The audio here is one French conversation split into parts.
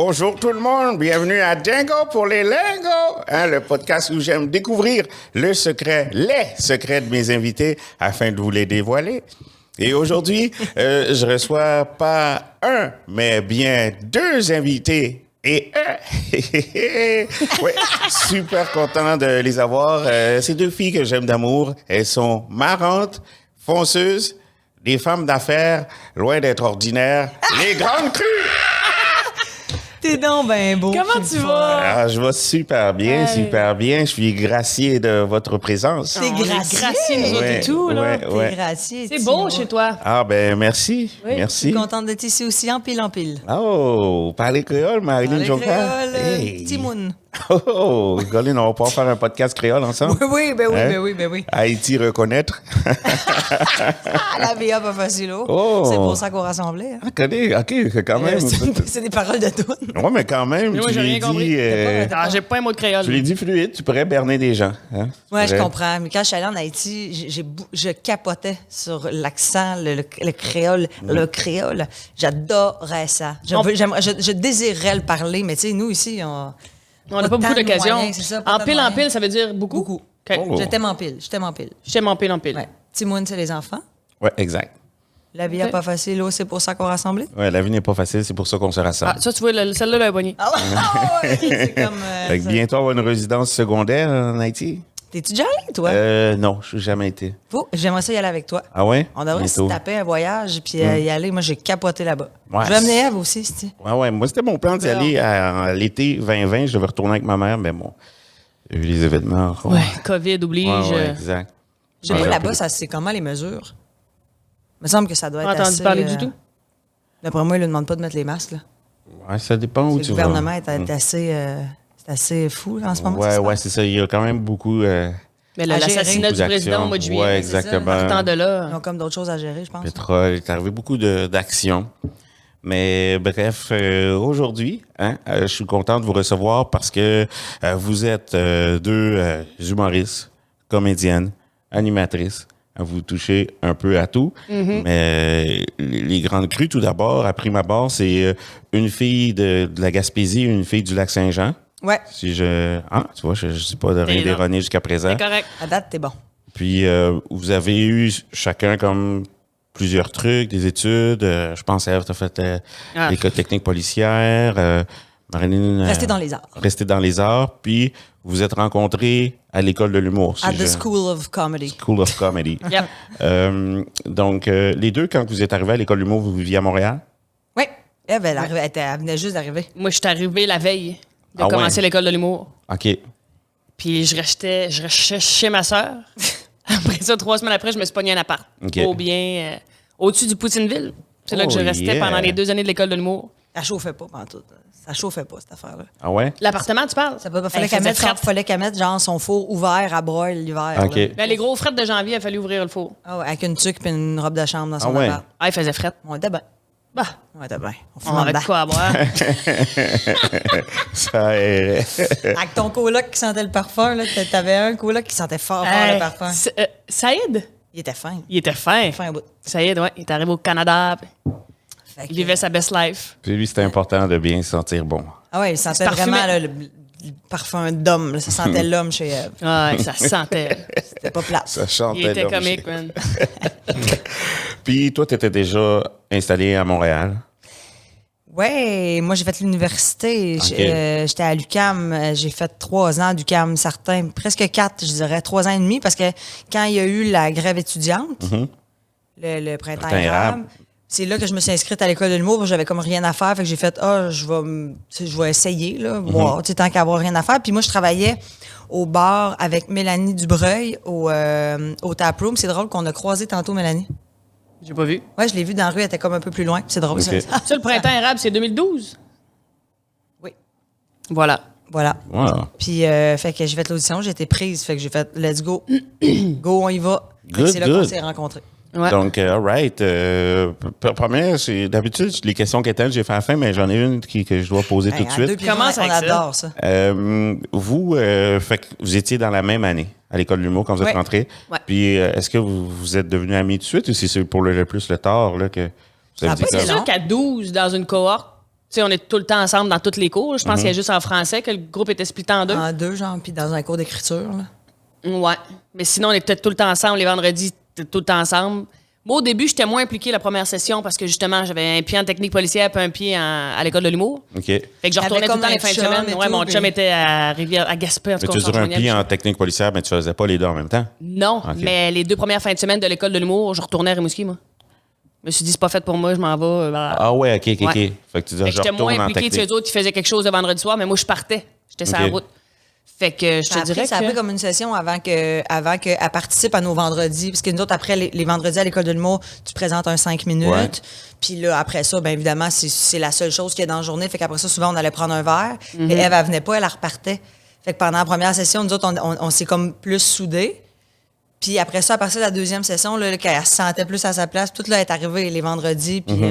Bonjour tout le monde, bienvenue à Django pour les Lingos, le podcast où j'aime découvrir les secrets de mes invités afin de vous les dévoiler. Et aujourd'hui, je reçois pas un, mais bien deux invités. Et ouais, super content de les avoir. Ces deux filles que j'aime d'amour, elles sont marrantes, fonceuses, des femmes d'affaires, loin d'être ordinaires, les grandes crues. T'es donc ben beau. Comment tu vas? Ah, je vais super bien, super bien. Je suis gracié de votre présence. T'es gracié. Gracié, nous autres et tout, là. T'es gracié. C'est beau chez toi. Ah, ben, merci. Oui, Je suis Merci. contente d'être ici aussi en pile en pile. Oh, parler créole, Marilyn Les Jonca. créoles, Hey. Timoun. Oh, Colin, on va pouvoir faire un podcast créole ensemble. Oui, ben oui, Hein? ben oui, ben oui. Haïti reconnaître. Ah, la VA pas facile, oh. Oh. C'est pour ça qu'on rassemblait. Hein. Ah, connais, OK, quand même. C'est des paroles de tout. Ouais, mais quand même, Mais moi, tu j'ai l'as rien compris. dit, Ah, j'ai pas un mot de créole. tu l'as dit fluide, tu pourrais berner des gens. Hein? Ouais, je Vrai? comprends. Mais quand je suis allée en Haïti, je capotais sur l'accent, le créole. Le créole. J'adorais ça. Je désirais le parler, mais tu sais, nous ici, On n'a pas beaucoup d'occasions. En pile pile, ça veut dire beaucoup? Beaucoup. OK. Oh. Je t'aime en pile. Je t'aime en pile. Je t'aime en pile. Ouais. Timoun, c'est les enfants. Ouais, exact. La vie n'est Ok. pas facile, oh, c'est pour ça qu'on rassemblait. Ouais, la vie n'est pas facile, c'est pour ça qu'on se rassemble. Ah, ça, tu vois, celle-là, la bonnie. Ah ouais, c'est comme. Fait que ça. bientôt avoir une résidence secondaire en Haïti? T'es-tu déjà allé, toi? Non, je suis jamais été. J'aimerais ça y aller avec toi. Ah ouais? On devrait se Bientôt. taper un voyage puis y aller. Moi, j'ai capoté là-bas. Ouais, Je vais amener Eve aussi, si tu Ouais, moi, c'était mon plan d'y aller à l'été 2020. Je devais retourner avec ma mère, mais bon, il y a eu les événements. Ouais, COVID oblige. Ouais, exact. Je sais là-bas, ça c'est comment les mesures? Il me semble que ça doit Pas être entendu assez... parler du tout. D'après moi, ils ne demandent pas de mettre les masques. Là. Ouais, ça dépend où Le tu vas. gouvernement est assez, c'est assez fou là, en ce moment. Ouais, c'est ça. Il y a quand même beaucoup. Mais À l'assassinat gérer. du président au mois de juillet. Ouais, c'est ça. exactement. Partant de Ils là. ont comme d'autres choses à gérer, je pense. Pétrole, il est arrivé beaucoup d'actions. Mais bref, aujourd'hui, je suis content de vous recevoir parce que vous êtes deux humoristes, comédiennes, animatrices. Vous touchez un peu à tout. Mais les Grandes Crues, tout d'abord, à prime abord, c'est une fille de la Gaspésie, une fille du Lac-Saint-Jean. Ouais, Si je... Ah, tu vois, je ne sais pas de rien Et non. d'erroné jusqu'à présent. C'est correct. à date, t'es bon. Puis, vous avez eu chacun comme plusieurs trucs, des études. Je pense à tu as fait l'école technique policière. Marilyn... Restez dans les arts. Restez dans les arts. Puis, vous êtes rencontrés à l'école de l'humour. At the School of Comedy. School of Comedy. Yep. Donc, les deux, quand vous êtes arrivés à l'école de l'humour, vous viviez à Montréal? Oui. Elle venait juste d'arriver. Moi, je suis arrivée la veille de Ah commencer ouais? l'école de l'humour. OK. Puis je restais chez ma sœur. Après ça, 3 semaines après, je me suis pogné un appart. OK. Au bien, au-dessus du Poutineville. C'est là que je Oh, restais yeah. pendant les 2 années de l'école de l'humour. Ça chauffait pas, pantoute. Ça chauffait pas, cette affaire-là. Ah ouais? L'appartement, tu parles? Fallait qu'elle mette genre son four ouvert à broil l'hiver. OK. là. Ben, les gros frettes de janvier, il a fallu ouvrir le four. Ah ouais, avec une tuque et une robe de chambre dans son Ah ouais? appart. Ah, il faisait frette. On était bien. Bah, On était bien. On on fumait avait de dedans. quoi à boire. Ça Avec ton coloc qui sentait le parfum, là, t'avais un coloc qui sentait fort le parfum. Saïd, Il était fin. il était fin. Fin au bout. Saïd, ouais, il est arrivé au Canada. Puis Fait il que- vivait sa best life. Puis lui, c'était important de bien se sentir bon. Ah ouais, il sentait parfumé. vraiment là, le parfum d'homme. Là. Ça sentait l'homme chez Eve. Ouais, ça se sentait. C'était pas plat. Ça chantait. Il était l'homme. comique, man. Puis toi, tu étais déjà installé à Montréal. Ouais, moi j'ai fait l'université. Ok. J'étais à l'UQAM. J'ai fait 3 ans d'UQAM, certains, presque 4, je dirais, 3 ans et demi, parce que quand il y a eu la grève étudiante, le printemps Printemps érable. érable, c'est là que je me suis inscrite à l'école de l'humour, parce que j'avais comme rien à faire, fait que j'ai fait je vais essayer là, voir, tu sais, tant qu'à avoir rien à faire. Puis moi je travaillais au bar avec Mélanie Dubreuil au taproom. C'est drôle qu'on a croisé tantôt Mélanie. J'ai pas vu. Ouais, je l'ai vue dans la rue, elle était comme un peu plus loin. C'est drôle Ok. ça. Ça, le printemps érable, c'est 2012? Oui. Voilà. Voilà. Wow. Puis, fait que j'ai fait l'audition, j'ai été prise. Fait que j'ai fait, let's go. Go, on y va. Fait que Good, c'est là qu'on good. s'est rencontrés. Ouais. Donc, all right. Première, c'est d'habitude, les questions qu'étaient, j'ai fait à la fin, mais j'en ai une que je dois poser tout de Hey, en suite. deux puis Commence vingt, on avec ça. adore ça. Vous, fait que vous étiez dans la même année à l'école de l'humour quand vous êtes Ouais. rentrés. Ouais. Puis, est-ce que vous êtes devenus amis tout de suite ou c'est pour le plus le tard là, que vous Ça a avez dit pas que... été C'est sûr qu'à 12, dans une cohorte, sais, on est tout le temps ensemble dans tous les cours. Je pense qu'il y a juste en français que le groupe était splitté en deux. En deux, genre, puis dans un cours d'écriture, là. Ouais. Mais sinon, on était tout le temps ensemble. Les vendredis, tout le temps ensemble. Moi, au début, j'étais moins impliquée la première session parce que justement, j'avais un pied en technique policière puis un pied à l'école de l'humour. OK. Fait que je retournais tout le temps les fins de semaine. Ouais, mon chum était à Rivière, à Gaspé, en tout Mais cas. tu dirais un pied en technique policière, mais tu faisais pas les deux en même temps? Non, Ok. mais les 2 premières fins de semaine de l'école de l'humour, je retournais à Rimouski, moi. Je me suis dit, c'est pas fait pour moi, je m'en vais. Ah ouais, OK. Ouais. Fait que tu dis, Fait que je j'étais moins retourne en impliquée. Tu sais, technique. eux autres, ils faisaient quelque chose le vendredi soir, mais moi, je partais. J'étais sur la Ok. route. Fait que je te dirais Ça a pris que... comme une session avant qu'elle participe à nos vendredis. Parce que nous autres, après, les vendredis à l'école de l'humour, tu présentes un 5 minutes. Ouais. Puis là, après ça, bien évidemment, c'est la seule chose qu'il y a dans la journée. Fait qu'après ça, souvent, on allait prendre un verre. Et Ève, elle venait pas, elle repartait. Fait que pendant la première session, nous autres, on s'est comme plus soudés. Puis après ça, à partir de la deuxième session, là, quand elle se sentait plus à sa place, tout là est arrivé les vendredis. Puis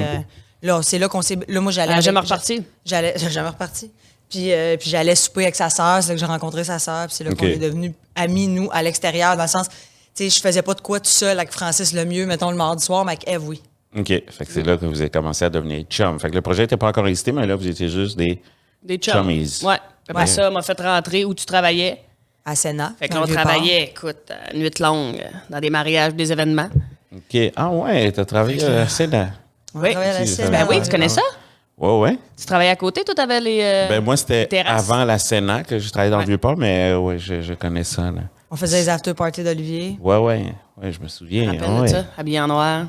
là, c'est là qu'on s'est... Là, moi, j'allais... Elle a jamais reparti. J'ai jamais reparti. Puis j'allais souper avec sa sœur, c'est là que j'ai rencontré sa sœur, puis c'est là OK. qu'on est devenus amis, nous, à l'extérieur, dans le sens, tu sais, je faisais pas de quoi tout seul avec Francis Lemieux, mettons, le mardi soir, mais avec Ève, oui. OK. Fait que c'est là que vous avez commencé à devenir chum. Fait que le projet n'était pas encore existé, mais là, vous étiez juste des chums. chummies. Ouais. Après Ouais. ça, m'a fait rentrer où tu travaillais. À Sénat. Fait que dans là, on le Vieux-Port. travaillait, écoute, nuit longue, dans des mariages, des événements. OK. Ah ouais, t'as travaillé assez là. On Oui. travaillait à la Si, scène, ça Ben va. oui, tu connais ça? Ouais, ouais. Tu travaillais à côté, toi, t'avais les... Ben moi, c'était terrasses. avant la Sénat que je travaillais dans Ouais. le Vieux-Port, mais ouais, je connais ça, là. On faisait les after-parties d'Olivier, Ouais, ouais. Ouais, je me souviens. Je me rappelle de ouais. ça, habillé en noir.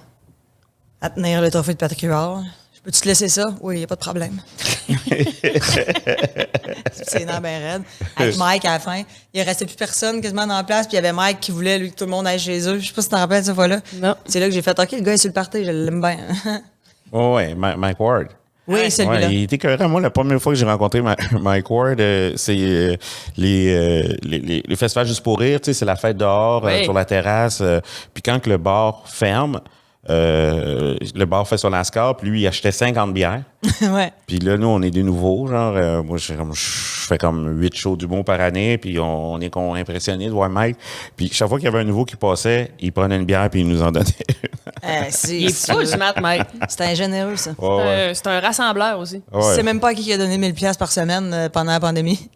à tenir le trophée de Patrick Huard. Je peux-tu te laisser ça? Oui, il n'y a pas de problème. C'est bien raide. Avec Mike, à la fin, il ne restait plus personne quasiment dans la place, puis il y avait Mike qui voulait, lui, que tout le monde aille chez eux. Je sais pas si tu te rappelles cette fois-là. Non. C'est là que j'ai fait, OK, le gars est sur le party, je l'aime bien. Ouais, ouais. Mike Ward. Oui, celui-là. Ouais, il était cohérent. Moi, la première fois que j'ai rencontré Mike Ward, c'est les festivals juste pour rire. Tu sais, c'est la fête dehors, Oui. sur la terrasse. Puis quand que le bar ferme, le bar fait son NASCAR, puis lui, il achetait 50 bières. Ouais. Puis là, nous, on est des nouveaux. Genre, moi, je fais comme 8 shows du bon par année, puis on est impressionnés de voir Mike. Puis chaque fois qu'il y avait un nouveau qui passait, il prenait une bière, puis il nous en donnait. Il est full smart, Mike. C'était un généreux, ça. Ouais, ouais. C'est un rassembleur aussi. Ouais. Tu sais même pas à qui il a donné 1000 pièces par semaine pendant la pandémie.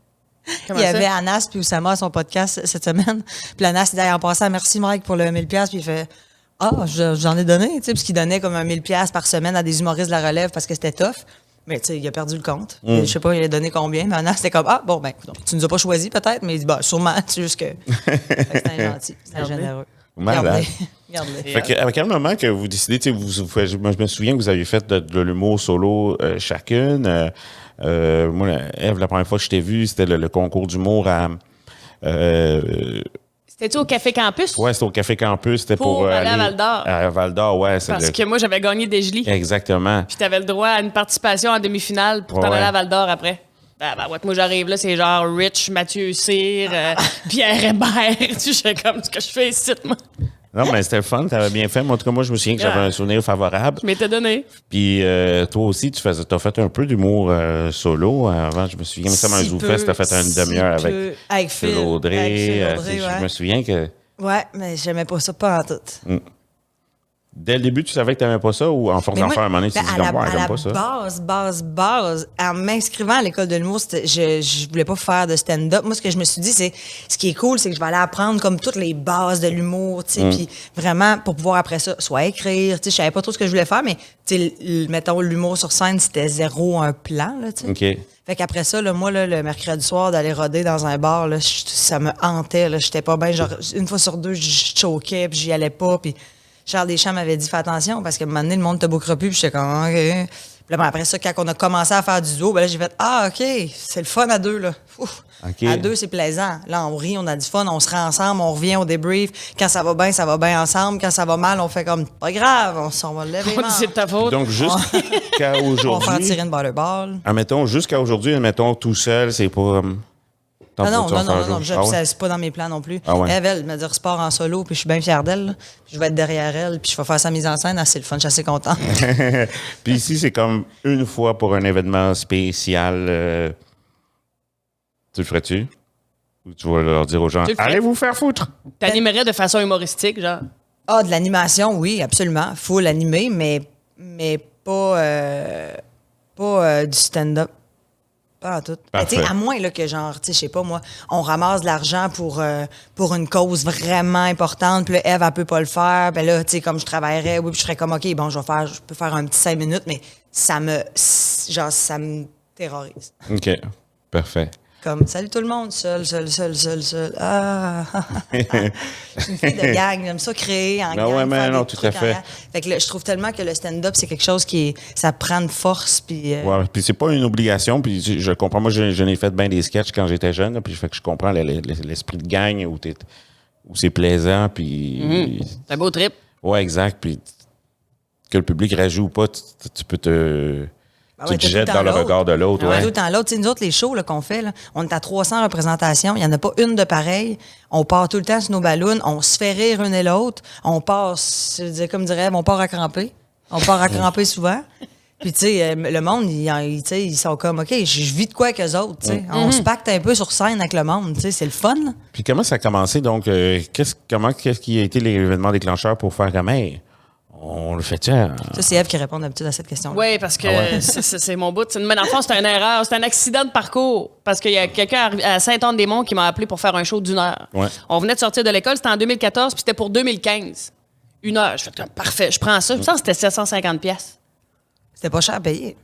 Comment Il y ça? avait Anas puis Oussama à son podcast cette semaine. Puis Anas, il dit en passant, merci Mike pour le 1000 pièces. Puis il fait j'en ai donné, tu sais, parce qu'il donnait comme un 1000 pièces par semaine à des humoristes de la relève parce que c'était tough. Mais tu sais, il a perdu le compte. Je sais pas, il a donné combien. Mais Anas, c'était comme bon, ben, tu nous as pas choisi peut-être, mais il dit, sûrement, c'est juste que. Fait que c'était un gentil, c'était un généreux. Malade. Regardez. Fait que, à quel moment que vous décidez, tu sais, moi, je me souviens que vous avez fait de l'humour solo chacune. Moi, Ève, la première fois que je t'ai vu, c'était le concours d'humour à... C'était-tu au Café Campus? ouais, c'était au Café Campus. C'était Pour aller à Val-d'Or. À Val-d'Or, ouais. C'est Parce que moi, j'avais gagné des gelis. Exactement. Puis t'avais le droit à une participation en demi-finale pour t'en Ouais. aller à Val-d'Or après. Ouais, moi, j'arrive là, c'est genre Rich, Mathieu Cyr, Pierre Hébert. Tu sais, comme ce que je fais ici, moi. Non, mais c'était le fun. T'avais bien fait. Moi, en tout cas, moi, je me souviens que j'avais un souvenir favorable. Je m'étais donné. Puis toi aussi, t'as fait un peu d'humour solo. Avant, je me souviens, mais ça m'a Si ZooFest, t'as fait une demi-heure peu. Phil Avec Phil Audrey. Audrey, Je ouais. me souviens que Ouais, mais j'aimais pas ça, pas en tout. dès le début, tu savais que t'aimais pas ça ou en force Mais d'en moi, faire un moment donné, tu te ben, dis, à ouais, la j'aime pas ça. base, en m'inscrivant à l'école de l'humour, je voulais pas faire de stand-up. Moi, ce que je me suis dit, c'est, ce qui est cool, c'est que je vais aller apprendre comme toutes les bases de l'humour, tu sais, puis vraiment, pour pouvoir après ça, soit écrire, tu sais, je savais pas trop ce que je voulais faire, mais, tu sais, mettons, l'humour sur scène, c'était zéro un plan, là, tu sais. OK. Fait qu'après ça, là, moi, là, le mercredi soir, d'aller roder dans un bar, là, ça me hantait. Là, j'étais pas bien. Genre, une fois sur deux, je choquais, puis j'y allais pas. Puis Charles Deschamps m'avait dit, fais attention, parce qu'à un moment donné, le monde te bookera plus. Puis j'étais comme, OK. Puis là, ben, après ça, quand on a commencé à faire du duo, ben là, j'ai fait, OK, c'est le fun à deux, là. Ouf. OK. À deux, c'est plaisant. Là, on rit, on a du fun, on se rend ensemble, on revient au débrief. Quand ça va bien ensemble. Quand ça va mal, on fait comme, pas grave, on va le lever. On dit c'est de ta faute. Donc, jusqu'à On va faire aujourd'hui, tirer une butterball. admettons, jusqu'à aujourd'hui, admettons, tout seul, c'est pas... Non, Ah ouais? c'est pas dans mes plans non plus. Ah ouais. Elle me dit sport en solo, puis je suis bien fière d'elle. Là. Je vais être derrière elle, puis je vais faire sa mise en scène. Ah, c'est le fun, je suis assez contente. Puis ici, c'est comme une fois pour un événement spécial. Tu le ferais-tu? Ou tu vas leur dire aux gens, Tu le ferais. allez vous faire foutre? T'animerais de façon humoristique, genre. Ah, de l'animation, oui, absolument. Faut l'animer, mais pas Pas du stand-up. Pas en tout. Mais tu sais, Parfait. à moins là, que genre, tu sais, je sais pas moi, on ramasse de l'argent pour une cause vraiment importante, puis là, Ève, elle peut pas le faire, ben là, tu sais, comme je travaillerais, oui, puis je serais comme, OK, bon, je peux faire un petit 5 minutes, mais ça me terrorise. OK. Parfait. Comme, salut tout le monde, seul. Ah, je suis une fille de gang, j'aime ça créer en Ah gang. ouais, mais faire non, des tout à trucs en fait. gang. Fait que là, je trouve tellement que le stand-up, c'est quelque chose ça prend de force, puis... Ouais, puis c'est pas une obligation, puis je comprends. Moi, je n'ai fait bien des sketchs quand j'étais jeune, là, puis fait que je comprends l'esprit de gang où c'est plaisant, puis... C'est un beau trip. Ouais, exact, puis que le public réagit ou pas, tu peux te... Ah tu ouais, te t'as tout le jettes temps dans le l'autre. regard de l'autre, Ouais, ouais. tout le temps l'autre. Tu sais, nous autres, les shows là, qu'on fait, là, on est à 300 représentations. Il n'y en a pas une de pareille. On part tout le temps sur nos ballons. On se fait rire une et l'autre. On passe, je veux dire, comme dirait, on part à cramper. On part à cramper souvent. Puis, tu sais, le monde, tu sais, ils sont comme, OK, je vis de quoi qu'eux autres, tu sais. On se pacte un peu sur scène avec le monde, tu sais. C'est le fun, là. Puis comment ça a commencé, donc? Qu'est-ce qui a été l'événement déclencheur pour faire comme, hey, on le fait tiens. Ça, c'est Ève qui répond d'habitude à cette question-là. Oui, parce que c'est mon bout. Mais dans le fond, c'est une erreur. C'est un accident de parcours. Parce qu'il y a quelqu'un à Saint-Anne-des-Monts qui m'a appelé pour faire un show d'une heure. Ouais. On venait de sortir de l'école, c'était en 2014, puis c'était pour 2015. Une heure. Je fais, parfait, je prends ça. Je pense que c'était 750 pièces. C'était pas cher à payer.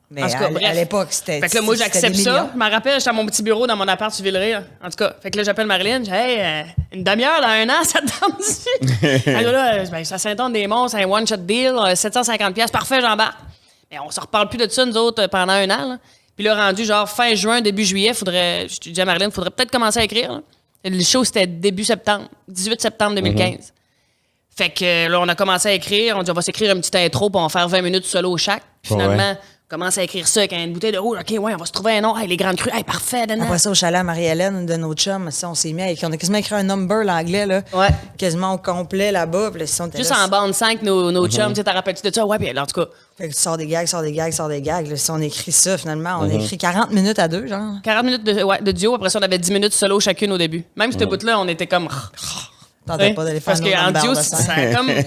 Mais En tout cas, à bref. l'époque, c'était. Fait que là, moi, c'était j'accepte des ça. millions. Je me rappelle, j'étais à mon petit bureau dans mon appart sur Villeray. Là. En tout cas, fait que là, j'appelle Marilyn. Je dis, hey, une demi-heure dans un an, ça te tente-tu? Elle dit, là, ben, ça Saint-Anne-des-Monts, c'est un one-shot deal, 750 pièces. Parfait, j'embarque. Mais on se reparle plus de ça, nous autres, pendant un an. Là. Puis là, rendu genre fin juin, début juillet, je te dis à Marilyn, faudrait peut-être commencer à écrire. Là. Le show, c'était début septembre, 18 septembre 2015. Fait que là, on a commencé à écrire. On dit, on va s'écrire une petite intro, puis on va faire 20 minutes solo chaque. Puis finalement, on commence à écrire ça avec une bouteille de rouge. OK, ouais, on va se trouver un nom. Hey, les grandes crues. Hey, parfait. Après ça, au chalet à Marie-Hélène, de nos chums, ça, on s'est mis on a quasiment écrit un number, l'anglais, là. Ouais. Quasiment au complet là-bas. Puis là, si on était Juste là, en bande 5, nos chums, tu sais, t'as rappelles-tu de ça? Ouais, puis en tout cas, Fait que tu sors des gags, sors des gags, sors des gags. Là, si on écrit ça, finalement, on a écrit 40 minutes à deux, genre. 40 minutes de duo. Après ça, on avait 10 minutes solo chacune au début. Même ce bout-là, on était comme... T'entends pas d'aller faire Parce nos qu'en numbers duo, de scène.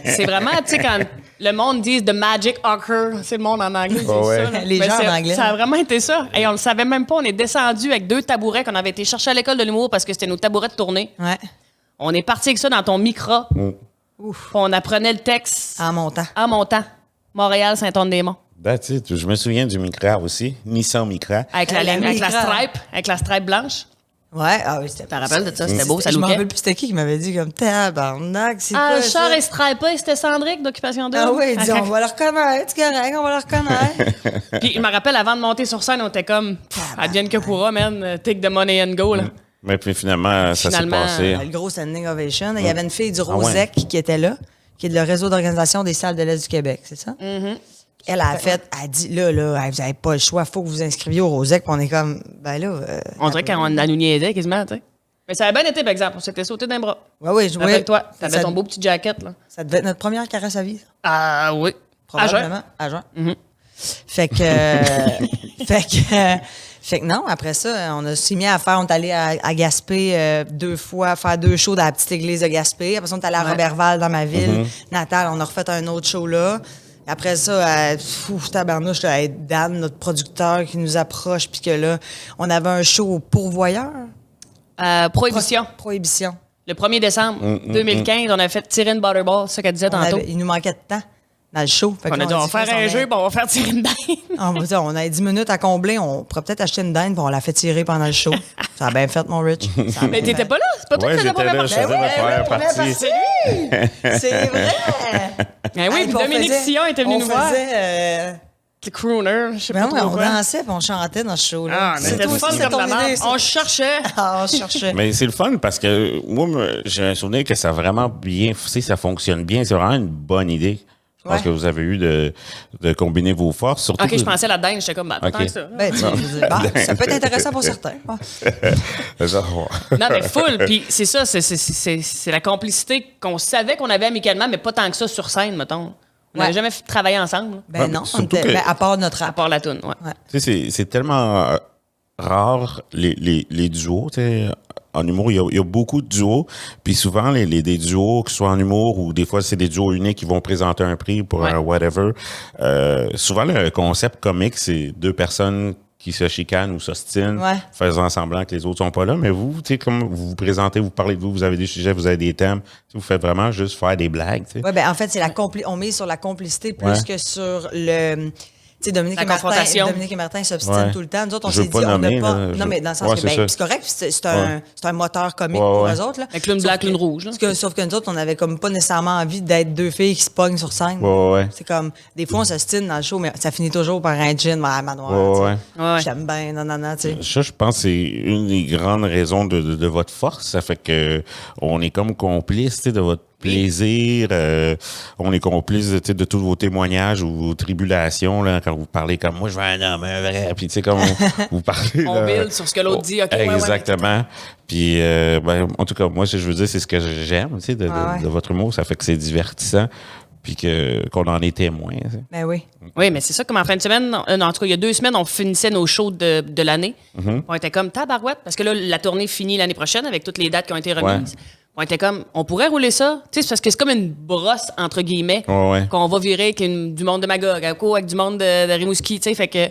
c'est vraiment, tu sais, quand le monde dit « the magic occur », c'est le monde en anglais qui dit ouais. ça. là. Les Ben, gens en c'est- anglais. Ça a vraiment été ça. Et on le savait même pas. On est descendu avec 2 tabourets qu'on avait été chercher à l'école de l'humour parce que c'était nos tabourets de tournée. Ouais. On est parti avec ça dans ton micro. Puis on apprenait le texte En montant. en montant. Montréal, Saint-Anne-des-Monts. That's it. Je me souviens du Micra aussi. Nissan Micra. Avec La Micra. avec la stripe blanche. Ouais, ah oui, c'était. T'en rappelles de ça? C'était beau, ça Je me lookait. rappelle plus c'était qui m'avait dit comme tabarnak, c'est Ah, quoi le char ça? est stripé, c'était Cendric d'Occupation 2. Ah oui, il dit on va le reconnaître, c'est correct, on va le reconnaître. Puis je me rappelle, avant de monter sur scène, on était comme, advienne que pourra, man, take the money and go, là. Mais puis finalement, ça s'est Finalement, passé. Le gros standing ovation. Il y avait une fille du ouais. Rosec qui était là, qui est le réseau d'organisation des salles de l'Est du Québec, c'est ça? Elle a fait, elle dit, là, vous n'avez pas le choix, il faut que vous inscriviez au Rosec. Puis on est comme, ben là. On dirait qu'on nous niaisait quasiment, tu sais. Mais ça a bien été, par exemple. On s'était sauté d'un bras. Oui, je Rappelle-toi, t'avais ça, ton beau petit jacket, là. ça devait être notre première caresse à vie. ça. Ah oui. À jeun. Probablement. À juin. Fait que, fait que non, après ça, on a s'est mis à faire, on est allé à Gaspé 2 fois, faire 2 shows dans la petite église de Gaspé. Après ça, on est allé à Robertval dans ma ville natale. On a refait un autre show là. Après ça, tabarnouche, là, Dan, notre producteur, qui nous approche, puis que là, on avait un show au Pourvoyeur. Prohibition. Prohibition. Le 1er décembre 2015, on a fait tirer une butterball, c'est ça qu'elle disait tantôt. Il nous manquait de temps dans le show. Fait que On a là, dit, on va Chris, faire un jeu, puis on va faire tirer une dinde. Ah, on va dire, on a 10 minutes à combler, on pourrait peut-être acheter une dinde, puis on l'a fait tirer pendant le show. Ça a bien fait, mon Rich. Ça a Mais bien t'étais fait. pas là? C'est pas toi Ouais, qui faisais la j'étais première là, je partie? faisais la première partie. C'est vrai! Ben oui, Hey, puis puis on Dominique faisait- Sillon était venu on nous voir. faisait, Le crooner, je sais ben pas ouais, trop on quoi. dansait, puis on chantait dans ce show-là. Ah, mais C'est c'était toi fun aussi, comme ton la merde. idée, ça. On cherchait. Ah, on cherchait. Mais c'est le fun parce que moi, j'ai un souvenir que ça a vraiment bien, tu sais, ça fonctionne bien. C'est vraiment une bonne idée. Je pense Ouais. que vous avez eu de combiner vos forces. Surtout OK, que- je pensais la dinde, j'étais comme, bah, pas tant Ok. que ça. Ben, tu sais, je veux dire, bah, ça peut être intéressant pour certains. Ah. Non, mais full. Puis c'est ça, c'est la complicité qu'on savait qu'on avait amicalement, mais pas tant que ça sur scène, mettons. On n'avait Ouais. jamais travaillé ensemble, Ben Ouais, non, on surtout était, que- ben, à part notre à rap. part la toune. Ouais. Ouais. Tu sais, c'est tellement rare les duos, tu sais, en humour, il y a beaucoup de duos. Puis souvent, des duos, que ce soit en humour ou des fois, c'est des duos uniques qui vont présenter un prix pour un whatever. Souvent, le concept comique, c'est deux personnes qui se chicanent ou s'ostinent, faisant semblant que les autres sont pas là. Mais vous, tu sais, comme vous vous présentez, vous parlez de vous avez des sujets, vous avez des thèmes, vous faites vraiment juste faire des blagues, tu sais. Oui, ben en fait, c'est on mise sur la complicité plus que sur le... Tu sais, Dominique et Martin s'obstinent tout le temps. Nous autres, on s'est dit, on n'a pas... Non, mais dans le sens que, c'est correct, c'est un moteur comique pour eux autres. Là. Avec l'une black, l'une rouge. Sauf que nous autres, on avait comme pas nécessairement envie d'être deux filles qui se pognent sur scène. C'est comme, des fois, on s'obstine dans le show, mais ça finit toujours par un gin, manoir. J'aime bien, non, tu sais. Ça, je pense que c'est une des grandes raisons de votre force. Ça fait que on est comme complice, tu sais, de votre plaisir. On est complice de tous vos témoignages ou vos tribulations là, quand vous parlez comme moi je veux un homme un vrai, puis tu sais comme vous parlez on build sur ce que l'autre dit. Exactement. Puis en tout cas moi je veux dire c'est ce que j'aime, tu sais, de votre humour, ça fait que c'est divertissant puis qu'on en est témoin. Ben oui. Oui, mais c'est ça, comme en fin de semaine, en tout cas, il y a 2 semaines, on finissait nos shows de l'année. On était comme tabarouette, parce que là, la tournée finit l'année prochaine avec toutes les dates qui ont été remises. On était comme, on pourrait rouler ça, tu sais, c'est parce que c'est comme une brosse, entre guillemets, qu'on va virer avec du monde de Magog, avec du monde de Rimouski, tu sais, fait que,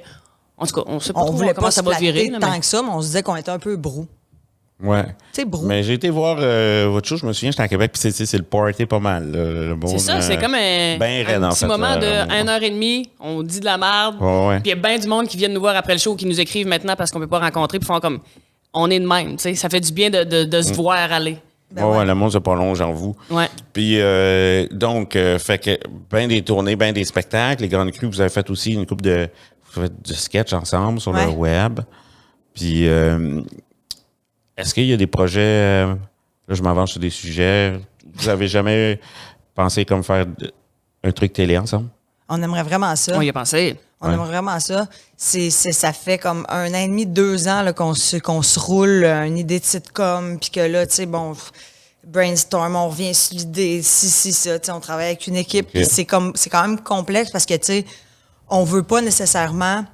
en tout cas, on sait pas trop comment ça va virer. Tant que ça, mais on se disait qu'on était un peu brou. Ouais. C'est brou. Mais j'ai été voir votre show, je me souviens, j'étais à Québec, puis c'est le party pas mal. Le bon, c'est ça, c'est comme un petit moment de 1h30, on dit de la merde, puis il y a bien du monde qui viennent nous voir après le show, qui nous écrivent maintenant parce qu'on peut pas rencontrer, puis font comme, on est de même, tu sais, ça fait du bien de se voir aller. Ben le monde se prolonge en vous. Ouais. Puis, donc, fait que, ben des tournées, ben des spectacles. Les Grandes Crues, vous avez fait aussi une couple de sketchs ensemble sur le web. Puis, est-ce qu'il y a des projets, là, je m'avance sur des sujets, vous avez jamais pensé comme faire un truc télé ensemble? On aimerait vraiment ça. On y a pensé. On aimerait vraiment ça. Ça fait comme 1 an et demi, 2 ans là, qu'on se roule une idée de sitcom, puis que là, tu sais, bon, brainstorm, on revient sur l'idée, ça, tu sais, on travaille avec une équipe, puis c'est quand même complexe parce que, tu sais, on veut pas nécessairement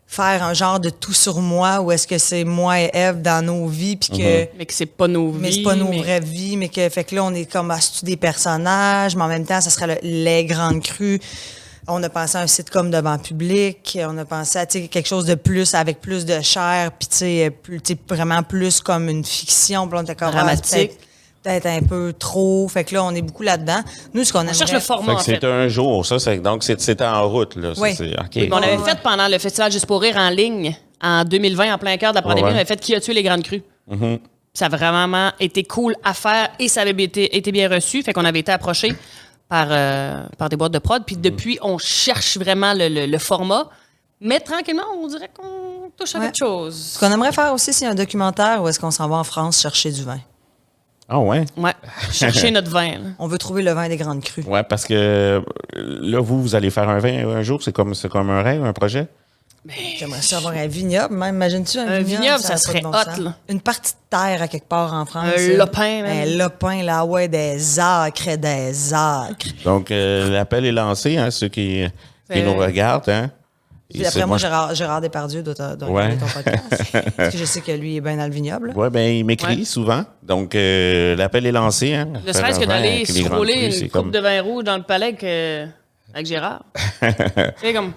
faire un genre de tout sur moi où est-ce que c'est moi et Eve dans nos vies, puis que... Mais que c'est pas nos vies. Mais c'est pas nos vraies vies, mais que, fait que là, on est comme à des personnages, mais en même temps, ça serait les Grandes Crues. On a pensé à un sitcom devant public. On a pensé à quelque chose de plus, avec plus de chair, puis vraiment plus comme une fiction. Puis on était comme, dramatique. Peut-être un peu trop. Fait que là, on est beaucoup là-dedans. Nous, ce qu'on aimerait... On cherche le format, en fait. C'est un jour, ça. Donc, c'était en route, là. Oui. Oui, on avait fait pendant le Festival Juste pour rire en ligne, en 2020, en plein cœur de la pandémie, on avait fait Qui a tué les Grandes Crues. Ça a vraiment été cool à faire et ça avait été bien reçu. Fait qu'on avait été approchés par des boîtes de prod. Puis depuis, on cherche vraiment le format. Mais tranquillement, on dirait qu'on touche à quelque chose. Ce qu'on aimerait faire aussi, c'est un documentaire où est-ce qu'on s'en va en France chercher du vin. Ah ouais? Ouais, chercher notre vin. Là. On veut trouver le vin des Grandes Crues. Ouais, parce que là, vous allez faire un vin un jour, c'est comme un rêve, un projet? J'aimerais ça avoir un vignoble, même. Imagines-tu un vignoble, ça serait hot, là. Une partie de terre à quelque part en France. Un lopin, même. Un lopin, là, ouais, des acres et des acres. Donc, l'appel est lancé, hein, ceux qui nous regardent, hein. Puis après moi, Gérard Depardieu doit regarder ton podcast. Parce que je sais que lui est bien dans le vignoble. Oui, bien, il m'écrit souvent. Donc, l'appel est lancé, hein. Ne serait-ce que d'aller se rouler une coupe de vin rouge dans le palais avec Gérard. C'est comme...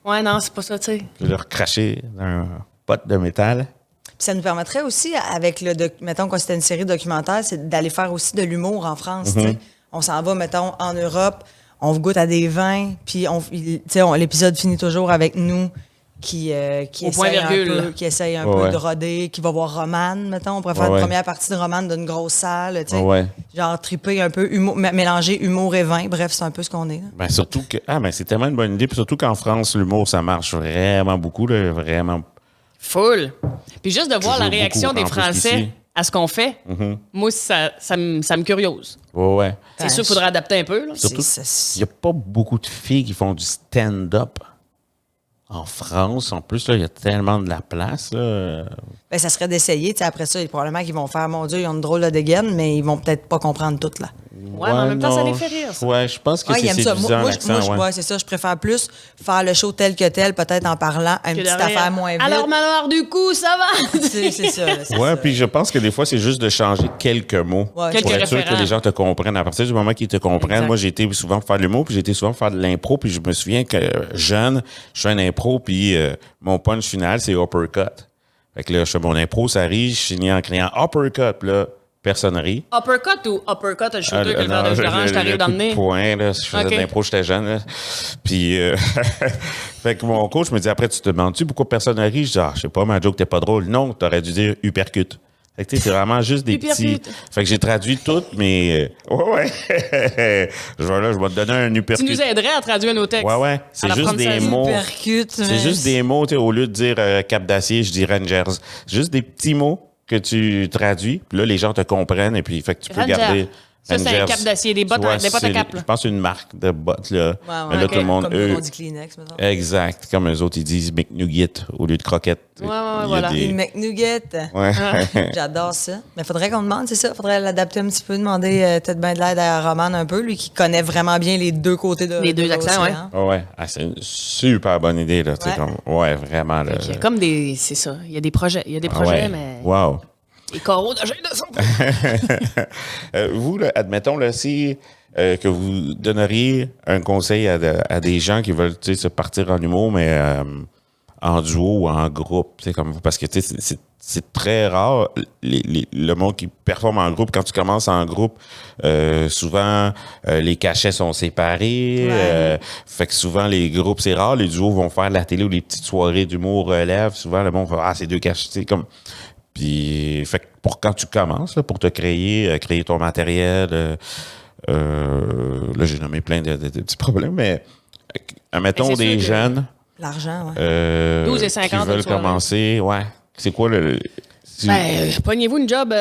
Ouais, non, c'est pas ça, tu sais. Le recracher dans un pot de métal. Puis ça nous permettrait aussi, avec mettons, quand c'était une série documentaire, c'est d'aller faire aussi de l'humour en France, tu sais. On s'en va, mettons, en Europe, on goûte à des vins, puis l'épisode finit toujours avec nous qui essaye un peu de roder, qui va voir Romane, mettons. On pourrait faire une première partie de Romane d'une grosse salle, tu sais. Genre triper un peu, mélanger humour et vin. Bref, c'est un peu ce qu'on est. Là. Ben, surtout que... c'est tellement une bonne idée. Puis surtout qu'en France, l'humour, ça marche vraiment beaucoup, là, vraiment. Full. Puis juste de voir la réaction des Français à ce qu'on fait, moi, ça me curiose. Ouais. C'est sûr qu'il faudrait adapter un peu. Là. Surtout il n'y a pas beaucoup de filles qui font du stand-up. En France, en plus, là, il y a tellement de la place. Là. Ben, ça serait d'essayer. Après ça, probablement qu'ils vont faire, mon Dieu, ils ont une drôle de dégaine, mais ils vont peut-être pas comprendre tout. Là. Ouais, mais en même temps, ça les fait rire, ça. Ouais, je pense que Ouais, il c'est aime ça. séduisant, l'accent, ouais. Ouais, c'est ça. Je préfère plus faire le show tel que tel, peut-être en parlant, une Que petite de rire. affaire moins vite. Alors, Manoir du coup, ça va? C'est ça. là, c'est Ouais, ça. puis je pense que des fois, c'est juste de changer quelques mots. Ouais, Quelques pour être sûr que référents. les gens te comprennent. À partir du moment qu'ils te comprennent, Exact. moi, j'ai été souvent pour faire de l'humour, puis j'ai été souvent pour faire de l'impro, puis je me souviens que jeune, je fais un impro, puis mon punch final, c'est uppercut. Fait que là, je fais mon impro, ça rit, je finis en criant uppercut, puis là, personne rit. Uppercut ou uppercut, le shooter que le verre non, de jus d'orange t'arrive dans coup le de nez? poing, là, je faisais Ok. de l'impro, j'étais jeune. Là. Puis, fait que mon coach me dit, après, tu te demandes-tu pourquoi personne ne rit? Je dis, je sais pas, ma joke t'es pas drôle. Non, t'aurais dû dire uppercut. Fait que, tu sais, c'est vraiment juste des Uppercut. petits... Fait que j'ai traduit tout, mais... ouais. je vais te donner un Tu uppercut. nous aiderais à traduire nos textes. Ouais. C'est juste des mots. Percute. C'est juste des mots, tu sais, au lieu de dire Cap d'Acier, je dis Rangers. C'est juste des petits mots que tu traduis, puis là, les gens te comprennent, et puis fait que tu peux Ranger. garder. Ça, c'est un Rangers. cap d'acier, des bottes Tu vois, des bottes à c'est- cap, là. Je pense que c'est une marque de bottes, là. Mais là, ok. tout le monde, Comme eux. nous, on dit Kleenex, mettons. Exact. Comme eux autres, ils disent McNugget au lieu de croquette. Ouais, Il y a voilà. des- Une McNugget. Ouais. J'adore ça. Mais faudrait qu'on demande, c'est ça. Faudrait l'adapter un petit peu, demander peut-être bien de l'aide à Roman un peu, lui qui connaît vraiment bien les deux côtés de Les deux de accents, ouais. l'océan. Ouais. Ah, c'est une super bonne idée, là. Tu sais, Ouais. comme, ouais, vraiment, là. Il y a comme des. C'est ça. Il y a des projets. Il y a des projets, Ouais. mais. Wow. Les coraux de de son. Vous, là, admettons, là, si que vous donneriez un conseil à des gens qui veulent tu sais, se partir en humour, mais en duo ou en groupe, tu sais, comme parce que tu sais, c'est très rare le monde qui performe en groupe. Quand tu commences en groupe, souvent les cachets sont séparés. Ouais. Fait que souvent les groupes, c'est rare. Les duos vont faire la télé ou les petites soirées d'humour relève. Souvent le monde va c'est deux cachets, tu sais, comme. Puis, fait que pour quand tu commences, là, pour te créer ton matériel, là, j'ai nommé plein de petits problèmes, mais admettons Mais c'est des sûr que- jeunes 12 et 50 qui veulent une soirée. commencer, ouais. C'est quoi le... Ben, pognez-vous une job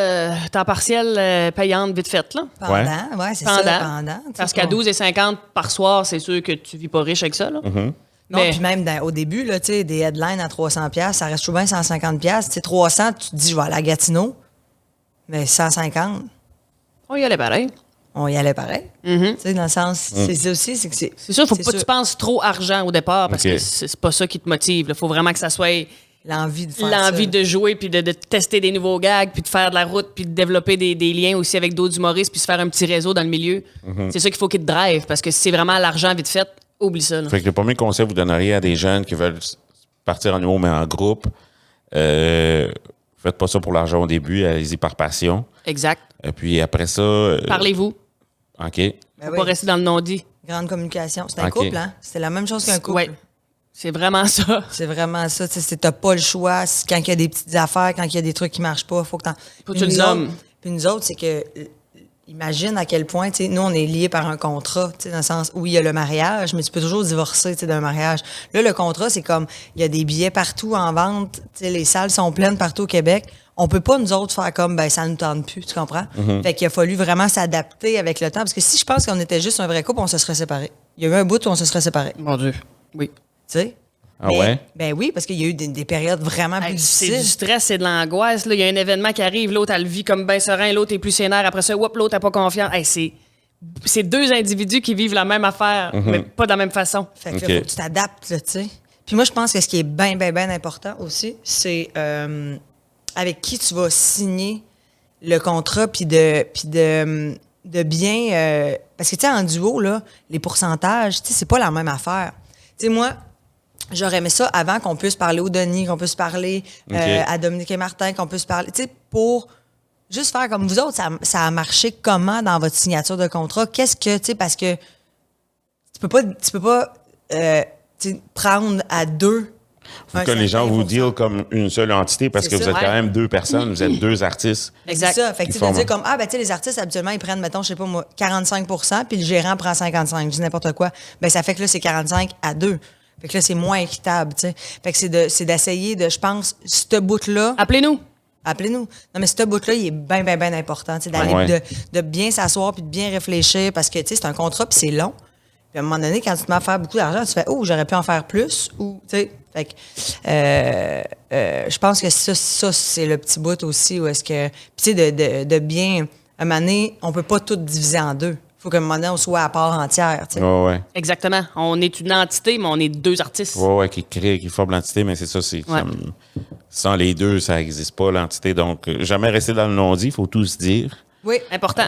temps partiel payante vite faite, là. Pendant, ouais, c'est ça, pendant. tu sais, Parce qu'à qu'on- 12 et 50 par soir, c'est sûr que tu vis pas riche avec ça, là. Mm-hmm. Non, Mais- puis même au début, là, tu sais, des headlines à 300$, ça reste toujours bien 150$. Tu sais, 300, tu te dis, je vais aller à Gatineau. Mais 150, On y allait pareil. on y allait pareil. Tu sais, dans le sens, c'est ça aussi, c'est que c'est. C'est sûr, faut c'est pas que tu penses trop argent au départ parce Ok. que c'est pas ça qui te motive. Il faut vraiment que ça soit L'envie de faire l'envie ça. de jouer, puis de tester des nouveaux gags, puis de faire de la route, puis de développer des liens aussi avec d'autres humoristes, puis se faire un petit réseau dans le milieu. C'est ça qu'il faut qu'il te drive, parce que si c'est vraiment l'argent vite fait, oublie ça. Là. Fait que le premier conseil que vous donneriez à des jeunes qui veulent partir en humour, mais en groupe, faites pas ça pour l'argent au début, allez-y par passion. Exact. Et puis après ça... Parlez-vous. OK. Ben Faut oui, pas rester dans le non-dit. grande communication. C'est un Ok. couple, hein? C'est la même chose qu'un couple. Ouais. C'est vraiment ça. C'est vraiment ça. Tu sais, t'as pas le choix. Quand il y a des petites affaires, quand il y a des trucs qui marchent pas, faut que t'en. Faut que Puis tu le nous autres- nommes. Puis nous autres, c'est que. Imagine à quel point, tu sais, nous, on est liés par un contrat, tu sais, dans le sens où il y a le mariage, mais tu peux toujours divorcer, tu sais, d'un mariage. Là, le contrat, c'est comme, il y a des billets partout en vente, tu sais, les salles sont pleines partout au Québec. On peut pas, nous autres, faire comme, ben, ça nous tente plus, tu comprends? Fait qu'il a fallu vraiment s'adapter avec le temps, parce que si je pense qu'on était juste un vrai couple, on se serait séparés. Il y a eu un bout où on se serait séparés, tu Mon Dieu. Oui. sais? Ah Mais- ouais? Ben oui, parce qu'il y a eu des périodes vraiment plus Hey, c'est difficiles. du stress, c'est de l'angoisse. Là. Il y a un événement qui arrive, l'autre, elle le vit comme ben serein, l'autre est plus sénère. Après ça, whoop, l'autre n'a pas confiance. Hey, c'est deux individus qui vivent la même affaire, mais pas de la même façon. Fait que Ok. là, faut que tu t'adaptes, là, tu sais. Puis moi, je pense que ce qui est bien, bien, bien important aussi, c'est avec qui tu vas signer le contrat, puis de bien... parce que, tu sais, en duo, là, les pourcentages, tu sais, c'est pas la même affaire. Tu sais, moi, j'aurais aimé ça avant qu'on puisse parler au Denis, qu'on puisse parler Ok. à Dominique et Martin, qu'on puisse parler... Tu sais, pour... Juste faire comme vous autres, ça a marché comment dans votre signature de contrat? Qu'est-ce que, tu sais, parce que tu peux pas tu sais, prendre à deux. Faut que les gens vous disent comme une seule entité parce C'est que vous ça. êtes quand Ouais. même deux personnes, vous êtes deux artistes. Exact. C'est ça. Fait que tu Ils veux font- dire comme, ben, tu sais, les artistes, habituellement, ils prennent, mettons, je sais pas moi, 45 puis le gérant prend 55 je dis n'importe quoi. Ben, ça fait que là, c'est 45 à 2. Fait que là, c'est moins équitable, tu sais. Fait que c'est d'essayer de, je pense, ce bout-là, Appelez-nous. appelez-nous. Non, mais ce bout-là, il est bien, bien, bien important, tu sais, d'aller, Ouais. de bien s'asseoir puis de bien réfléchir parce que, tu sais, c'est un contrat puis c'est long. Puis à un moment donné, quand tu te mets à faire beaucoup d'argent, tu fais, oh, j'aurais pu en faire plus ou, tu sais. Fait que, je pense que ça c'est le petit bout aussi où est-ce que, puis tu sais, de bien un moment donné, on peut pas tout diviser en deux. Il faut qu'à un moment donné, on soit à part entière. Tu sais. Ouais. Exactement. On est une entité, mais on est deux artistes. Ouais, qui crée, qui forme l'entité, mais c'est ça, sans les deux, ça n'existe pas, l'entité. Donc, jamais rester dans le non-dit, il faut tout se dire. Oui. Important.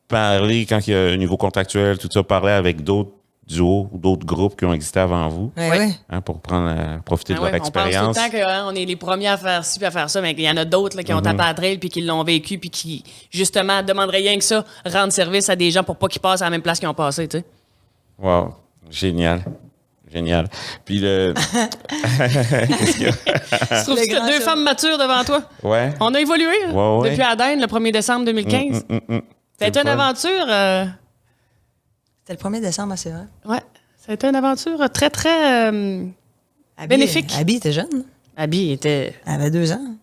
Parler, quand il y a un niveau contractuel, tout ça, parler avec d'autres duos ou d'autres groupes qui ont existé avant vous, Oui, oui. hein, pour profiter de Ah leur ouais, on pense expérience. tout le temps qu'on est les premiers à faire ci puis à faire ça, mais il y en a d'autres là, qui ont tapé à la trail puis qui l'ont vécu puis qui, justement, demanderaient rien que ça, rendre service à des gens pour pas qu'ils passent à la même place qu'ils ont passé, tu sais. Wow, génial. Génial. Puis qu'est-ce qu'il y a? Tu trouves Le que t'as grand deux ça. femmes matures devant toi? Ouais. On a évolué Ouais. depuis Aden, le 1er décembre 2015. Ça a été C'est une le fun. aventure... C'était le 1er décembre, c'est vrai. Ouais, ça a été une aventure très, très bénéfique. Abby était jeune. Abby était... Elle avait 2 ans.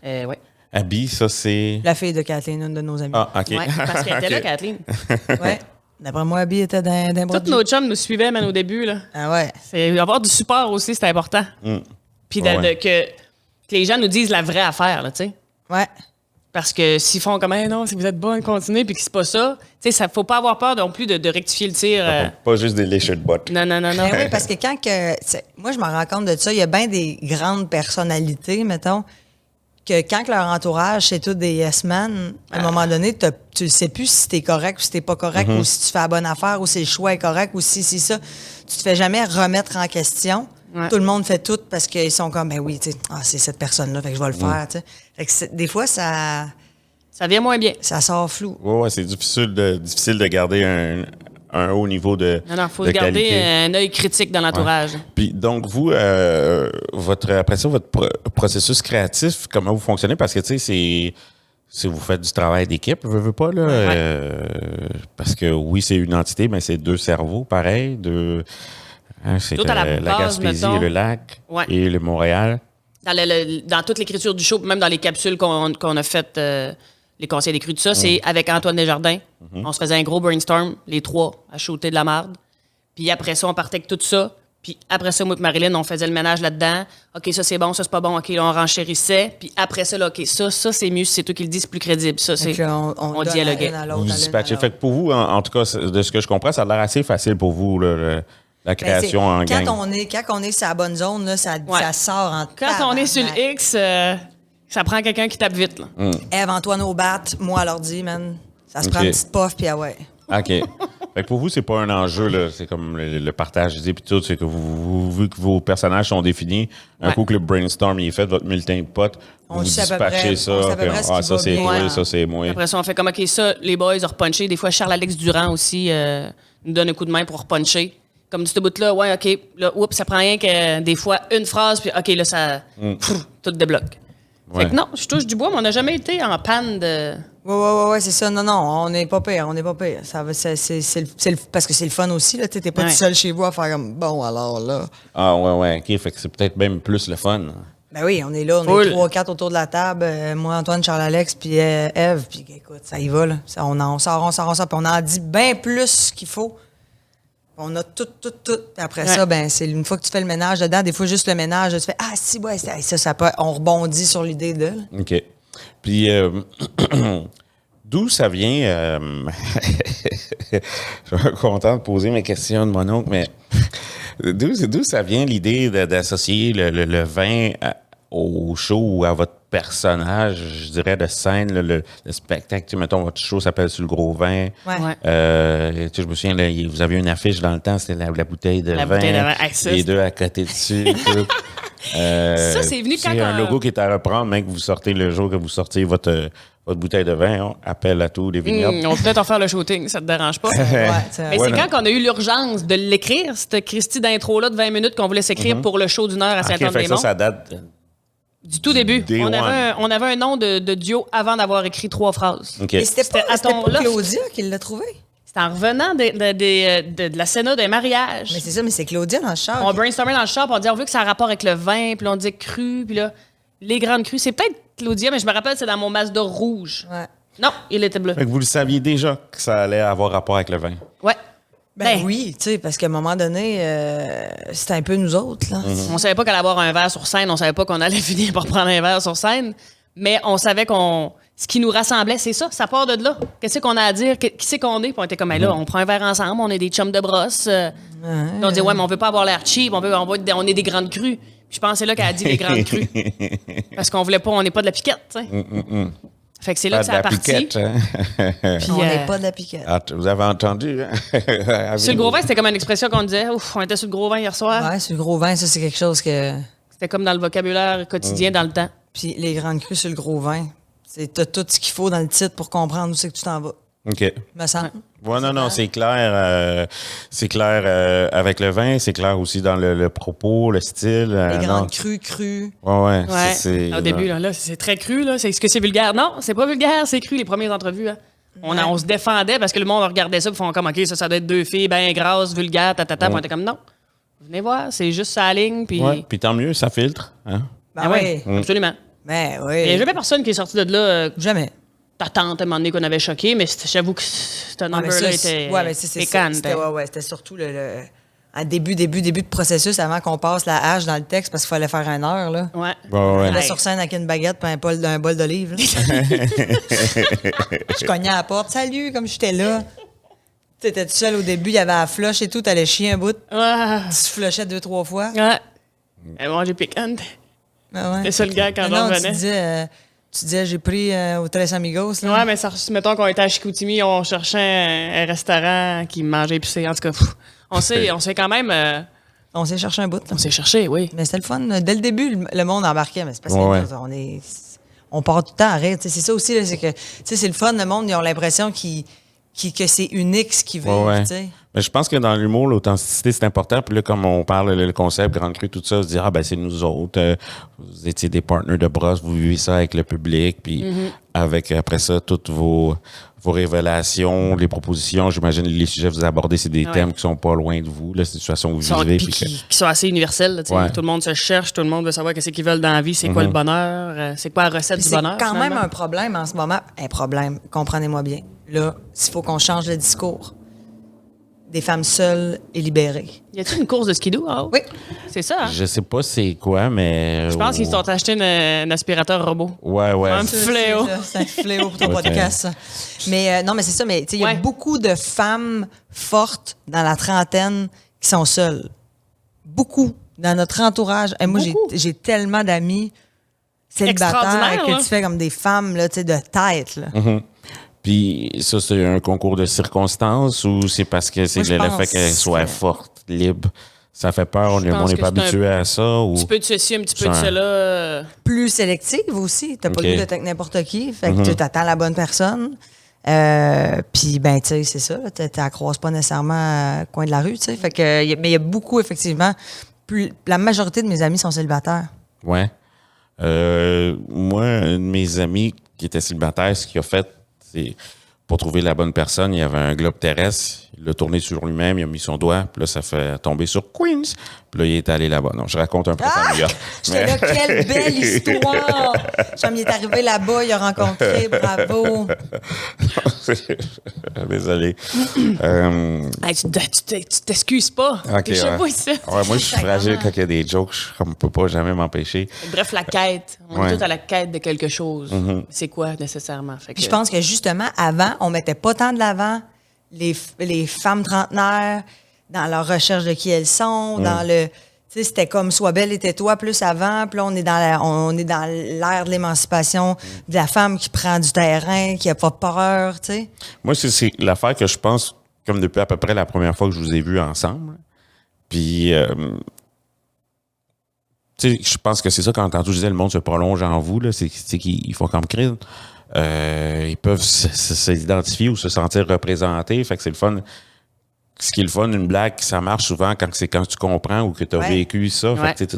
ouais. Abby, ça, c'est... La fille de Kathleen, une de nos amies. Ah, OK. Ouais, parce qu'elle était là, OK. Kathleen. Ouais. D'après moi, Abby était dans Tous nos chums nous suivaient, même au début, là. Ah ouais. C'est avoir du support aussi, c'est important. Puis Ouais. que les gens nous disent la vraie affaire, là, tu sais. Ouais. Parce que s'ils font comme, hey, non, si vous êtes bon, continuez, puis que c'est pas ça, tu sais, ça faut pas avoir peur non plus de rectifier le tir. Pas juste des lécheux de bottes. Non. Ben oui, parce que moi, je me rends compte de ça. Il y a bien des grandes personnalités, mettons, que quand leur entourage, c'est tout des yes-men, à un moment donné, tu ne sais plus si t'es correct ou si t'es pas correct, ou si tu fais la bonne affaire, ou si le choix est correct, ou si c'est ça. Tu te fais jamais remettre en question. Ouais. Tout le monde fait tout parce qu'ils sont comme, ben oui, tu sais, c'est cette personne-là, fait que je vais le faire, tu sais. Fait que des fois, ça Ça vient moins bien. sort flou. Ouais, c'est difficile de garder un haut niveau de Non, faut de se garder qualité. un œil critique dans l'entourage. Puis donc, vous, après ça, votre processus créatif, comment vous fonctionnez? Parce que, tu sais, si vous faites du travail d'équipe, je veux pas, là. Parce que oui, c'est une entité, mais c'est deux cerveaux, pareil. C'est Tout à la la base, Gaspésie mettons. et le lac Ouais. et le Montréal. Dans toute l'écriture du show, même dans les capsules qu'on a faites, les conseils d'écrit, tout ça, c'est avec Antoine Desjardins. On se faisait un gros brainstorm, les trois, à shooter de la marde. Puis après ça, on partait avec tout ça. Puis après ça, moi et Marilyn, on faisait le ménage là-dedans. OK, ça c'est bon, ça c'est pas bon. OK, là, on renchérissait. Puis après ça, là, OK, ça c'est mieux, c'est toi qui le dis, c'est plus crédible. Ça, c'est. Fait que on donne dialoguait. à l'une à l'autre, Vous à l'une à dispatchez. l'autre. Fait que pour vous, en tout cas, de ce que je comprends, ça a l'air assez facile pour vous, là, la Ben, création en quand gang. on est sur la bonne zone, là, ça sort en Quand on est sur tabarnak. le X, ça prend quelqu'un qui tape vite. Là. Ève, Antoine au bat, moi à l'ordi, man. Ça se prend Ok. une petite puff, puis ah ouais. OK. Fait que pour vous, c'est pas un enjeu, là. C'est comme le partage d'idées puis tout. C'est que vu que vos personnages sont définis, un Ouais. coup que le brainstorm il est fait, votre mulletin de potes, On vous sait à peu dispatchez près- ça. on sait à peu puis, près ce ah, qui ça va c'est bien. toi, Ouais. ça c'est moi. Après ça, on fait comme, OK, ça, les boys ont repunché. Des fois, Charles-Alex Durand aussi nous donne un coup de main pour repuncher. Comme ce bout-là, ouais, OK, là, oups, ça prend rien que des fois une phrase, puis OK, là, ça. Tout débloque. Ouais. Fait que non, je touche du bois, mais on n'a jamais été en panne de. Ouais, c'est ça. Non, on n'est pas pire, Ça va, parce que c'est le fun aussi, là. T'es pas Ouais. tout seul chez vous à faire comme, bon, alors là. Ah ouais, OK. Fait que c'est peut-être même plus le fun. Ben oui, on est là, on Full. est 3-4 autour de la table. Moi, Antoine, Charles-Alex, puis Ève. Puis écoute, ça y va, là. On sort, puis on en dit bien plus qu'il faut. On a tout. Puis après Ouais. ça, ben c'est une fois que tu fais le ménage dedans, des fois juste le ménage, tu fais, ah si, ouais, ça peut, on rebondit sur l'idée de. OK. Puis, d'où ça vient... je suis content de poser mes questions de mon oncle, mais d'où ça vient l'idée d'associer le vin au show ou à votre personnage, je dirais, de scène, le spectacle? Tu sais, mettons, votre show s'appelle Sur le gros vin. Ouais. Ouais. Tu sais, je me souviens, là, vous aviez une affiche dans le temps, c'était la bouteille de La vin. bouteille de vin. Hey, ça, les c'est- deux à côté dessus. tout. Ça, c'est venu quand C'est un on- logo qui est à reprendre, même que vous sortez le jour que vous sortez votre bouteille de vin. On appelle à tous les vignobles. On peut peut-être en faire le shooting, ça te dérange pas. Ouais, Mais Ouais, c'est non. quand qu'on a eu l'urgence de l'écrire, cette Christie d'intro-là de 20 minutes qu'on voulait s'écrire pour le show d'une heure à OK, fait que Saint-Anne-des-Monts. ça date... Du tout début. Day On one. avait un nom de duo avant d'avoir écrit 3 phrases. OK. Et c'était C'était pas, à c'était ton pas loft. Claudia qui l'a trouvé. C'était en revenant de la scéna d'un mariage. Mais c'est ça, mais c'est Claudia dans le char. On brainstormait dans le shop, on dit on veut que ça a rapport avec le vin, puis là, on dit cru, puis là, les grandes crues. C'est peut-être Claudia, mais je me rappelle, c'est dans mon Mazda rouge. Ouais. Non, il était bleu. Fait que vous le saviez déjà que ça allait avoir rapport avec le vin. Ouais. Ben oui, tu sais, parce qu'à un moment donné, c'était un peu nous autres, là. On savait pas qu'elle allait avoir un verre sur scène, on savait pas qu'on allait finir par prendre un verre sur scène, mais on savait qu'on. ce qui nous rassemblait, c'est ça. Ça part de là. Qu'est-ce qu'on a à dire? Qui c'est qu'on est? Puis on était comme, là, on prend un verre ensemble, on est des chums de brosse. Puis on dit, ouais, mais on veut pas avoir l'air cheap, on est des grandes crues. Puis je pense que c'est là qu'elle a dit les grandes crues. Parce qu'on voulait pas, on n'est pas de la piquette, tu sais. Fait que c'est là que ça a parti. Piquette, hein? Puis on n'est pas de la piquette. Ah, vous avez entendu, hein? Sur le gros vin, c'était comme une expression qu'on disait. Ouf, on était sur le gros vin hier soir. Ouais, sur le gros vin, ça, c'est quelque chose que... C'était comme dans le vocabulaire quotidien dans le temps. Puis les grandes crues sur le gros vin, t'as tout ce qu'il faut dans le titre pour comprendre où c'est que tu t'en vas. OK. Me semble. Ouais, non, c'est clair. C'est clair avec le vin, c'est clair aussi dans le propos, le style. Les non. grandes crues. Ouais. Ouais. Au début, là, c'est très cru. Là. Est-ce que c'est vulgaire? Non, c'est pas vulgaire, c'est cru, les premières entrevues. Hein. On se défendait parce que le monde regardait ça et font comme, OK, ça doit être deux filles bien grasses, vulgaires, tatata. Puis on était comme, non. Venez voir, c'est juste sa ligne. Puis puis tant mieux, ça filtre. Hein? Ben oui. Absolument. Ben Il n'y a oui. jamais personne qui est sorti de là. Jamais. Ta tante, à un moment donné, qu'on avait choqué, mais j'avoue que ce number-là était pécant. C'était surtout en début de processus avant qu'on passe la hache dans le texte parce qu'il fallait faire 1 heure. Là. Ouais. Ouais. J'allais sur scène avec une baguette et un bol d'olive. Là. Je cognais à la porte. Salut, comme j'étais là. Tu étais tout seul au début, il y avait la flush et tout, t'allais chier un bout. Ouais. Tu flushais 2-3 fois. Ouais. Elle mangeait piquante. Ben ouais. T'es ça le gars quand j'en revenais. Tu disais, j'ai pris au Tres Amigos. Là. Ouais, mais ça, mettons qu'on était à Chicoutimi, on cherchait un restaurant qui mangeait épicé. En tout cas, on sait quand même. On s'est cherché un bout. Là. On s'est cherché, oui. Mais c'était le fun. Dès le début, le monde embarquait. Mais c'est parce que on part tout le temps à rire. C'est ça aussi, là, c'est que c'est le fun. Le monde, ils ont l'impression que c'est unique ce qu'ils vivent. Ouais. Mais je pense que dans l'humour, l'authenticité, c'est important. Puis là, comme on parle, le concept Grande Crue, tout ça, on se dit, c'est nous autres. Vous étiez des partners de brosse, vous vivez ça avec le public. Puis avec, après ça, toutes vos révélations, les propositions, j'imagine les sujets que vous abordez, c'est des thèmes qui sont pas loin de vous, la situation que vous vivez. Qui sont assez universels. Là, tout le monde se cherche, tout le monde veut savoir qu'est-ce qu'ils veulent dans la vie, c'est quoi le bonheur, c'est quoi la recette du bonheur. C'est quand même un problème en ce moment. Un problème, comprenez-moi bien. Là, il faut qu'on change le discours. Des femmes seules et libérées. Y a-t-il une course de skidoo en haut? Oui. C'est ça, hein? Je sais pas c'est quoi, mais... Je pense qu'ils se sont achetés un aspirateur robot. Ouais. Un fléau. C'est un fléau pour ton podcast, ça. Mais non, mais c'est ça. Mais il y a beaucoup de femmes fortes dans la trentaine qui sont seules. Beaucoup. Dans notre entourage. Et moi, j'ai tellement d'amis célibataires que tu fais comme des femmes là, de tête. Là. Mm-hmm. Puis ça, c'est un concours de circonstances ou c'est parce que c'est le fait qu'elle soit forte, libre? Ça fait peur, on n'est pas habitué à ça? Ou... Un petit peu de ceci, un petit peu de cela. Plus sélective aussi. T'as pas le goût d'être avec n'importe qui. Fait que tu t'attends la bonne personne. Puis, ben, tu sais, c'est ça. Tu la croises pas nécessairement au coin de la rue, tu sais. Fait que, mais il y a beaucoup, effectivement. La majorité de mes amis sont célibataires. Ouais. Moi, un de mes amis qui était célibataire, ce qu'il a fait, pour trouver la bonne personne, il y avait un globe terrestre. Il l'a tourné sur lui-même, il a mis son doigt, puis là, ça fait tomber sur Queens. Puis là, il est allé là-bas. Non, je raconte un peu ça à New York. J'étais là, quelle belle histoire! Comme il est arrivé là-bas, il a rencontré, bravo! Désolé. Tu t'excuses pas. Okay, je sais pas ici. Ouais, moi, je suis fragile quand il y a des jokes. Je ne peux pas jamais m'empêcher. Bref, la quête. On est tous à la quête de quelque chose. C'est quoi, nécessairement? Fait que... Je pense que, justement, avant, on mettait pas tant de l'avant les femmes trentenaires dans leur recherche de qui elles sont, dans le... Tu sais, c'était comme « Sois belle et tais-toi » plus avant. Puis là, on est dans l'ère de l'émancipation de la femme qui prend du terrain, qui a pas peur, tu sais. Moi, c'est l'affaire que je pense, comme depuis à peu près la première fois que je vous ai vus ensemble. Puis... tu sais, je pense que c'est ça quand tantôt je disais le monde se prolonge en vous, là, c'est qu'ils font comme crise. Ils peuvent s'identifier ou se sentir représentés. Fait que c'est le fun. Ce qui est le fun, une blague, ça marche souvent quand tu comprends ou que tu as vécu ça. Fait que,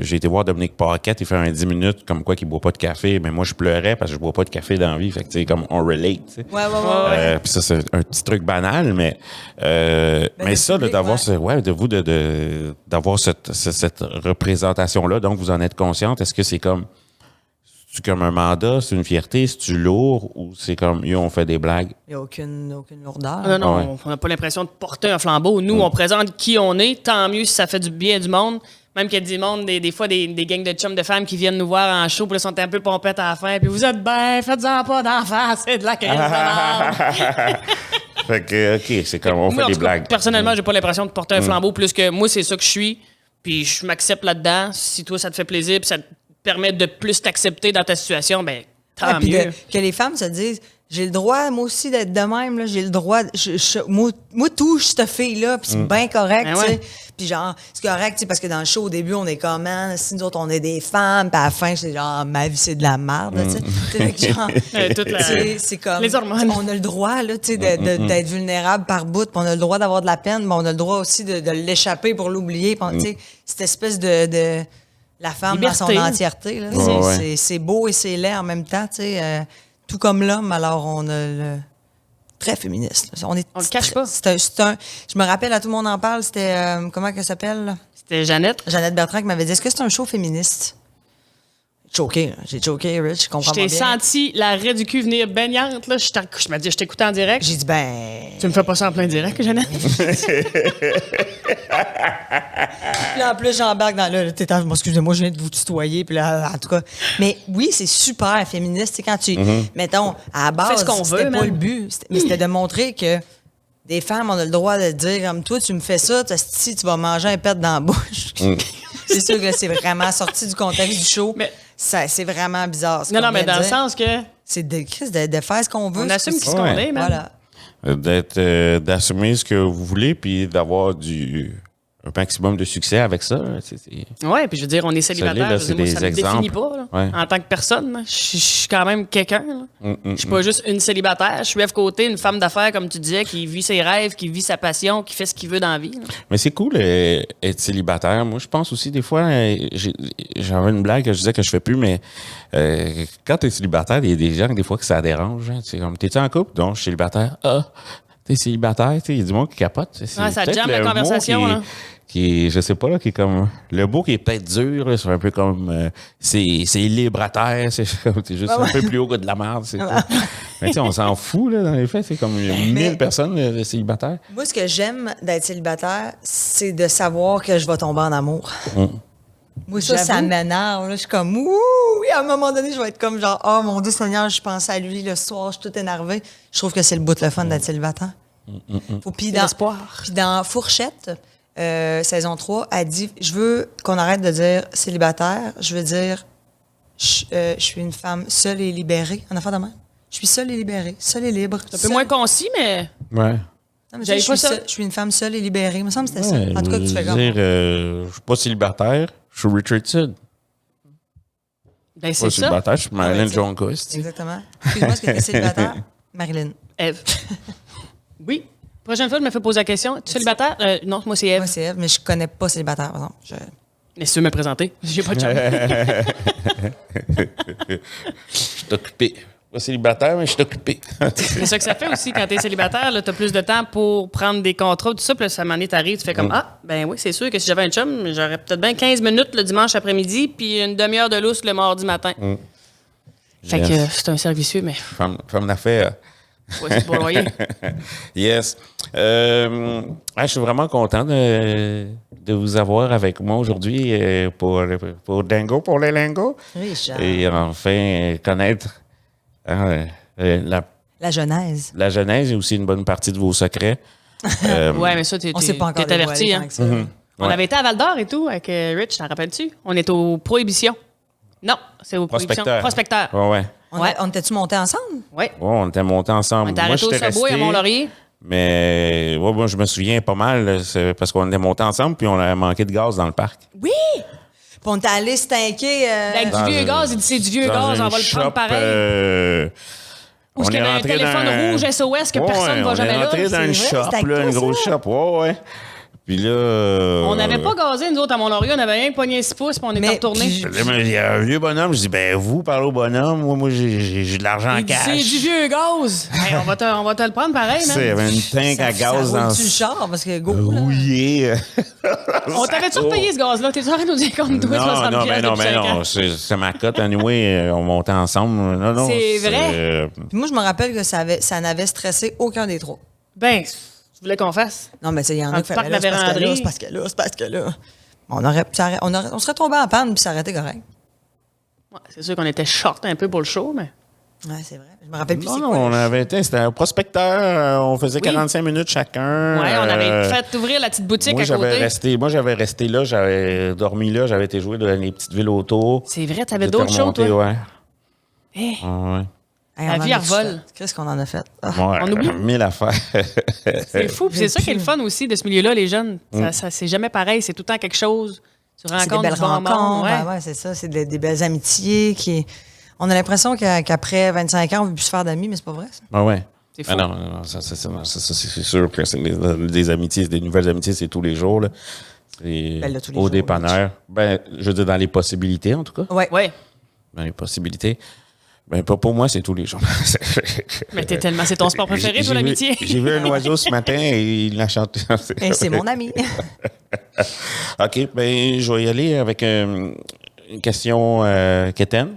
j'ai été voir Dominique Paquette, il fait un 10 minutes comme quoi qu'il boit pas de café. Mais moi, je pleurais parce que je bois pas de café dans la vie. Fait que, comme on relate. T'sais. Ouais. Puis ça, c'est un petit truc banal, mais ça, d'avoir d'avoir cette représentation-là, donc vous en êtes consciente, est-ce que c'est comme un mandat, c'est une fierté, c'est-tu lourd ou c'est comme, on fait des blagues? Il n'y a aucune lourdeur. Non, on n'a pas l'impression de porter un flambeau. Nous, on présente qui on est, tant mieux si ça fait du bien du monde. Même qu'il y a du monde, des fois, des gangs de chums de femmes qui viennent nous voir en show, puis là, sont un peu pompettes à la fin, puis vous êtes bien, faites-en pas d'en face, c'est de la crise de merde. Fait que, OK, c'est comme on Moi, fait en des tout cas, blagues. personnellement, j'ai pas l'impression de porter un flambeau plus que moi, c'est ça que je suis, puis je m'accepte là-dedans. Si toi, ça te fait plaisir, puis ça te permet de plus t'accepter dans ta situation, ben tant Puis mieux. que les femmes se disent, j'ai le droit, moi aussi, d'être de même, là, j'ai le droit, moi, touche cette fille-là, puis c'est bien correct, Ben tu sais. ouais. Puis genre, c'est correct, tu sais, parce que dans le show, au début, on est comme, man, si nous autres, on est des femmes, puis à la fin, c'est genre, ma vie, c'est de la merde, là, tu sais. Fait que genre, Toute la- tu sais, c'est comme, les hormones. on a le droit, là, tu sais, d'être vulnérable par bout, puis on a le droit d'avoir de la peine, mais on a le droit aussi de l'échapper pour l'oublier, puis tu sais, cette espèce de la femme dans son Liberté. entièreté, là. Ouais. C'est beau et c'est laid en même temps, tu sais. Tout comme l'homme, alors on a le très féministe. Là. On le cache pas. Je me rappelle, à tout le monde en parle, c'était comment qu'elle s'appelle? Là? C'était Jeannette. Jeannette Bertrand qui m'avait dit, est-ce que c'est un show féministe? J'ai choqué, Rich, je comprends Je t'ai bien. senti l'arrêt du cul venir baignante, là. Je m'as dit, je t'écoutais en direct. J'ai dit, ben... Tu me fais pas ça en plein direct, Jeannette? Puis là, en plus, j'embarque dans là, excusez-moi, je viens de vous tutoyer, puis là, en tout cas. Mais oui, c'est super féministe, c'est quand tu, mettons, à la base, ce qu'on veut, c'était pas man. le but, mais c'était de montrer que des femmes, on a le droit de dire, comme toi, tu me fais ça, si tu vas manger un pet dans la bouche. C'est sûr que c'est vraiment sorti du contexte du show. Mais- C'est vraiment bizarre. ce Non, qu'on non, mais vient dans de le dire. sens que C'est de faire ce qu'on veut. on c'est assume pas- qui ce qu'on Ouais. est, man. Voilà. D'assumer ce que vous voulez, puis d'avoir un maximum de succès avec ça. Ouais, puis je veux dire, on est célibataire. là, je veux dire, moi, c'est ça des me définit exemples. pas, là. Ouais. En tant que personne, là. Je suis quand même quelqu'un, là. Je suis pas juste une célibataire. Je suis F côté, une femme d'affaires, comme tu disais, qui vit ses rêves, qui vit sa passion, qui fait ce qu'il veut dans la vie, là. Mais c'est cool être célibataire. Moi, je pense aussi, des fois, j'avais une blague que je disais que je fais plus, mais quand t'es célibataire, il y a des gens, des fois, que ça dérange. Hein. C'est comme, t'es-tu en couple? Donc, je suis célibataire. Ah, t'es célibataire? Il y a du monde qui capote. C'est Ouais, ça peut-être jamme la le mot conversation, là. qui est, je sais pas, là, qui est comme, le mot qui est peut-être dur, là, c'est un peu comme, c'est libre à terre, c'est juste un peu plus haut que de la merde. C'est ça. Mais tu sais, on s'en fout, là, dans les faits. C'est comme 1000 personnes célibataires. Moi, ce que j'aime d'être célibataire, c'est de savoir que je vais tomber en amour. Moi, ça J'avoue. m'énerve. Là. Je suis comme, ouh, oui, à un moment donné, je vais être comme genre, oh mon Dieu Seigneur, je pense à lui le soir, je suis tout énervée. Je trouve que c'est le bout de le fun d'être célibataire. Puis C'est l'espoir. Puis dans Fourchette, saison 3, elle dit, je veux qu'on arrête de dire célibataire, je veux dire, je suis une femme seule et libérée. En affaire de même. Je suis seule et libérée, seule et libre. Un peu moins concis, mais Ouais. Non, mais J'avais tu sais, pas ça. je suis une femme seule et libérée. Il me semble que c'était Ouais, ça. En tout cas, que tu fais je comme. veux dire, je suis pas célibataire, je suis Richardson. ben, Pas c'est ça. célibataire, je suis Marilyn Ouais, tu sais. Jonka. c'est- Exactement. Excuse-moi, est-ce que tu es célibataire? Marilyn. Eve. Oui. Prochaine fois, je me fais poser la question. Tu es célibataire? Non, moi, c'est Eve. Moi, c'est Eve, mais je connais pas célibataire, par exemple. Mais si tu veux me présenter, j'ai pas de chance. Je suis occupé. Pas célibataire, mais je suis occupé. C'est ça que ça fait aussi quand t'es célibataire. Tu as plus de temps pour prendre des contrôles, tout ça. Puis là, ça à un moment donné, t'arrives, tu fais comme ah, ben oui, c'est sûr que si j'avais un chum, j'aurais peut-être bien 15 minutes le dimanche après-midi, puis une demi-heure de lousse le mardi matin. Fait que Yes. c'est un servicieux, mais Femme d'affaires. ouais, c'est pour le loyer. Yes. Je suis vraiment content de vous avoir avec moi aujourd'hui pour Dingo, pour les Lingos. Richard. Et enfin, connaître hein, La Genèse. la genèse et aussi une bonne partie de vos secrets. Ouais, mais ça, t'es On s'est pas encore averti. dévoilé Hein. tant que ça. On Ouais. avait été à Val d'Or et tout avec Rich, t'en rappelles-tu? On est au Prohibition. Non, c'est au Prohibition. Prospecteur. Prospecteur. Ouais. On était-tu montés ensemble? Ouais. Ouais, on était montés ensemble. On était Moi, arrêtés au j'étais Subway à resté, Mont-Laurier. mais moi, je me souviens pas mal là, c'est parce qu'on était montés ensemble puis on avait manqué de gaz dans le parc. Oui! Puis on était allé stanker. Avec Dans du vieux un- gaz, il dit c'est du vieux Dans gaz, une on va le prendre shop, pareil. Ou est-ce qu'il y avait un rentré téléphone dans- rouge SOS que personne ne va jamais On est là? rentré dans c'est une vrai, shop, c'était avec là, toi, une grosse ça? shop. Ouais. Puis là. On n'avait pas gazé, nous autres, à Mont-Laurier. On avait rien pogné 6 pouces, puis on était Mais- retournés. puis- Il y a un vieux bonhomme, je dis, ben, vous parlez au bonhomme, moi j'ai de l'argent en Il dit, cash. c'est du vieux gaz. Hey, on va te le prendre pareil, Il y man. avait une tank à gaz ça dans roule-tu le char? Parce que go, là. rouillé. On t'avait-tu repayé ce gaz-là? T'es en train de nous dire comme toi, 60 Non, piastres depuis 5 ans? c'est ma cote. Anyway, on montait ensemble. Non, C'est vrai? Puis moi, je me rappelle que ça n'avait stressé aucun des trois. Ben, tu voulais qu'on fasse? Non, mais tu sais, il y en Un a qui parc faisaient là, c'est parce que Lavéranderie. là, c'est parce que là, c'est parce que là. On serait tombé en panne puis ça aurait été correct. Ouais, c'est sûr qu'on était short un peu pour le show, mais. Ouais, c'est vrai. Je me rappelle plus Non, c'est non, quoi. on avait été, c'était un prospecteur, on faisait 45 minutes chacun. Ouais, on avait fait ouvrir la petite boutique à côté. Moi, j'avais resté là, j'avais dormi là, j'avais été jouer dans les petites villes autour. C'est vrai, t'avais J'étais d'autres shows, remonté, toi? Ouais. Eh, Ouais. Hey, La on en vie a à revole. Qu'est-ce qu'on en a fait? Ah. Ouais, On oublie. 1000 affaires. c'est fou. Puis c'est ça qui est le fun aussi de ce milieu-là, les jeunes. Mm. Ça, c'est jamais pareil. C'est tout le temps quelque chose. Tu C'est des rencontres belles du bon rencontres. monde. Ouais. Ouais, c'est ça. C'est des belles amitiés. On a l'impression qu'après 25 ans, on ne veut plus se faire d'amis, mais c'est pas vrai, ça. Ah ouais. C'est fou. Ah non, ça, c'est sûr que c'est des amitiés, des nouvelles amitiés, c'est tous les jours. Là. C'est Ben là, tous les au jours, dépanneur. Ben, je veux dire, dans les possibilités, en tout cas. Ouais. Ouais. Dans les possibilités. Ben, pas pour moi, c'est tous les jours. Mais c'est ton sport préféré, toi, l'amitié? J'ai vu un oiseau ce matin et il l'a chanté. Et c'est mon ami. OK, ben, je vais y aller avec une question quétaine.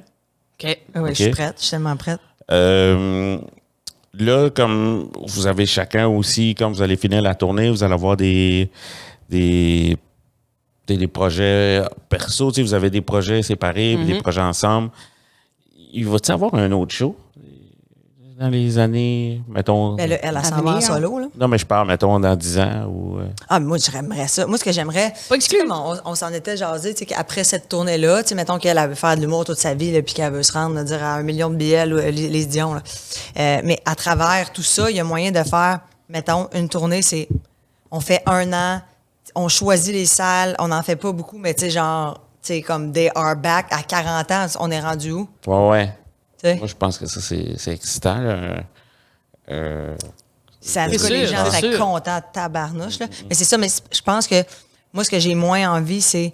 OK. Oui, Ok. je suis prête. Je suis tellement prête. Là, comme vous avez chacun aussi, quand vous allez finir la tournée, vous allez avoir des projets perso, tu sais, vous avez des projets séparés, puis des projets ensemble. Il va-t-il y avoir un autre show dans les années, mettons... Ben là, elle s'en va en solo, là. Non, mais je parle, mettons, dans 10 ans ou... Ah, mais moi, j'aimerais ça. Moi, ce que j'aimerais. Pas exclu. tu sais, comme on s'en était jasé, tu sais, qu'après cette tournée-là, tu sais, mettons qu'elle avait fait de l'humour toute sa vie, là, puis qu'elle veut se rendre, dire, à 1 million de billets, là, les Dion, là. Mais à travers tout ça, il y a moyen de faire, mettons, une tournée, c'est. On fait 1 an, on choisit les salles, on n'en fait pas beaucoup, mais tu sais, genre, tu sais, comme They Are Back, à 40 ans, on est rendu où? Ouais. Tu sais? Moi, je pense que ça, c'est excitant, là. Ça C'est que les sûr, gens c'est seraient sûr. contents de tabarnouche. Là. Mais c'est ça, mais je pense que moi, ce que j'ai moins envie, c'est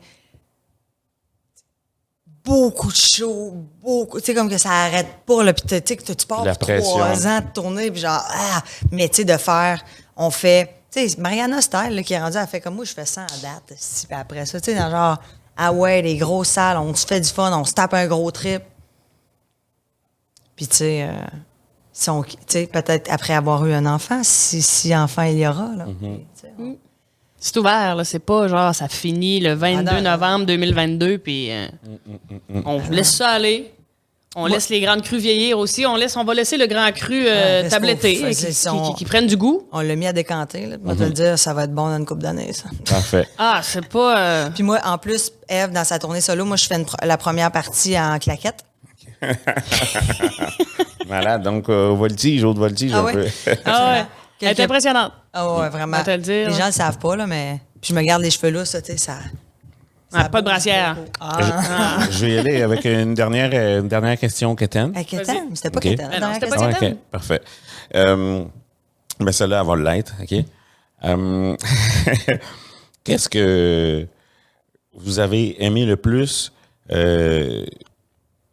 beaucoup de shows, beaucoup. Tu sais, comme que ça arrête pas, là. Puis tu sais, que tu pars La pour pression. 3 ans de tourner, puis genre, mais tu sais, de faire, on fait. Tu sais, Mariana Style, là, qui est rendue, elle fait comme moi, je fais 100 à date. Puis après ça, tu sais, dans genre, ouais, les grosses salles, on se fait du fun, on se tape un gros trip. Puis tu sais. Tu sais, peut-être après avoir eu un enfant, si enfant il y aura. Là. Puis, tu sais, C'est ouvert, là. C'est pas genre, ça finit le 22 Ah, non. novembre 2022, puis on laisse ça aller. On laisse les grandes crues vieillir aussi. On va laisser le grand cru qu'est-ce tabletté, qu'on fait? qui prennent du goût. on l'a mis à décanter. Là. Moi, te le dire, ça va être bon dans une couple d'années, ça. Parfait. Ah, c'est pas... Puis moi, en plus, Eve, dans sa tournée solo, moi, je fais la première partie en claquette. Malade. Donc, voltige, haute voltige, Ah un ouais? peu. Ah ouais. Elle est impressionnante. Ah ouais, vraiment. On va te le dire, Les ouais. gens le savent pas, là, mais... Puis je me garde les cheveux là, ça, tu sais, ça... Ah, pas de bouge brassière. beaucoup. Ah. Je vais y aller avec une dernière question, Kéten. Hey, Kéten, c'était pas Ok. Kéten. Ben non, la c'était dernière pas question. OK, parfait. Mais celle-là, elle va l'être, OK? Qu'est-ce que vous avez aimé le plus tu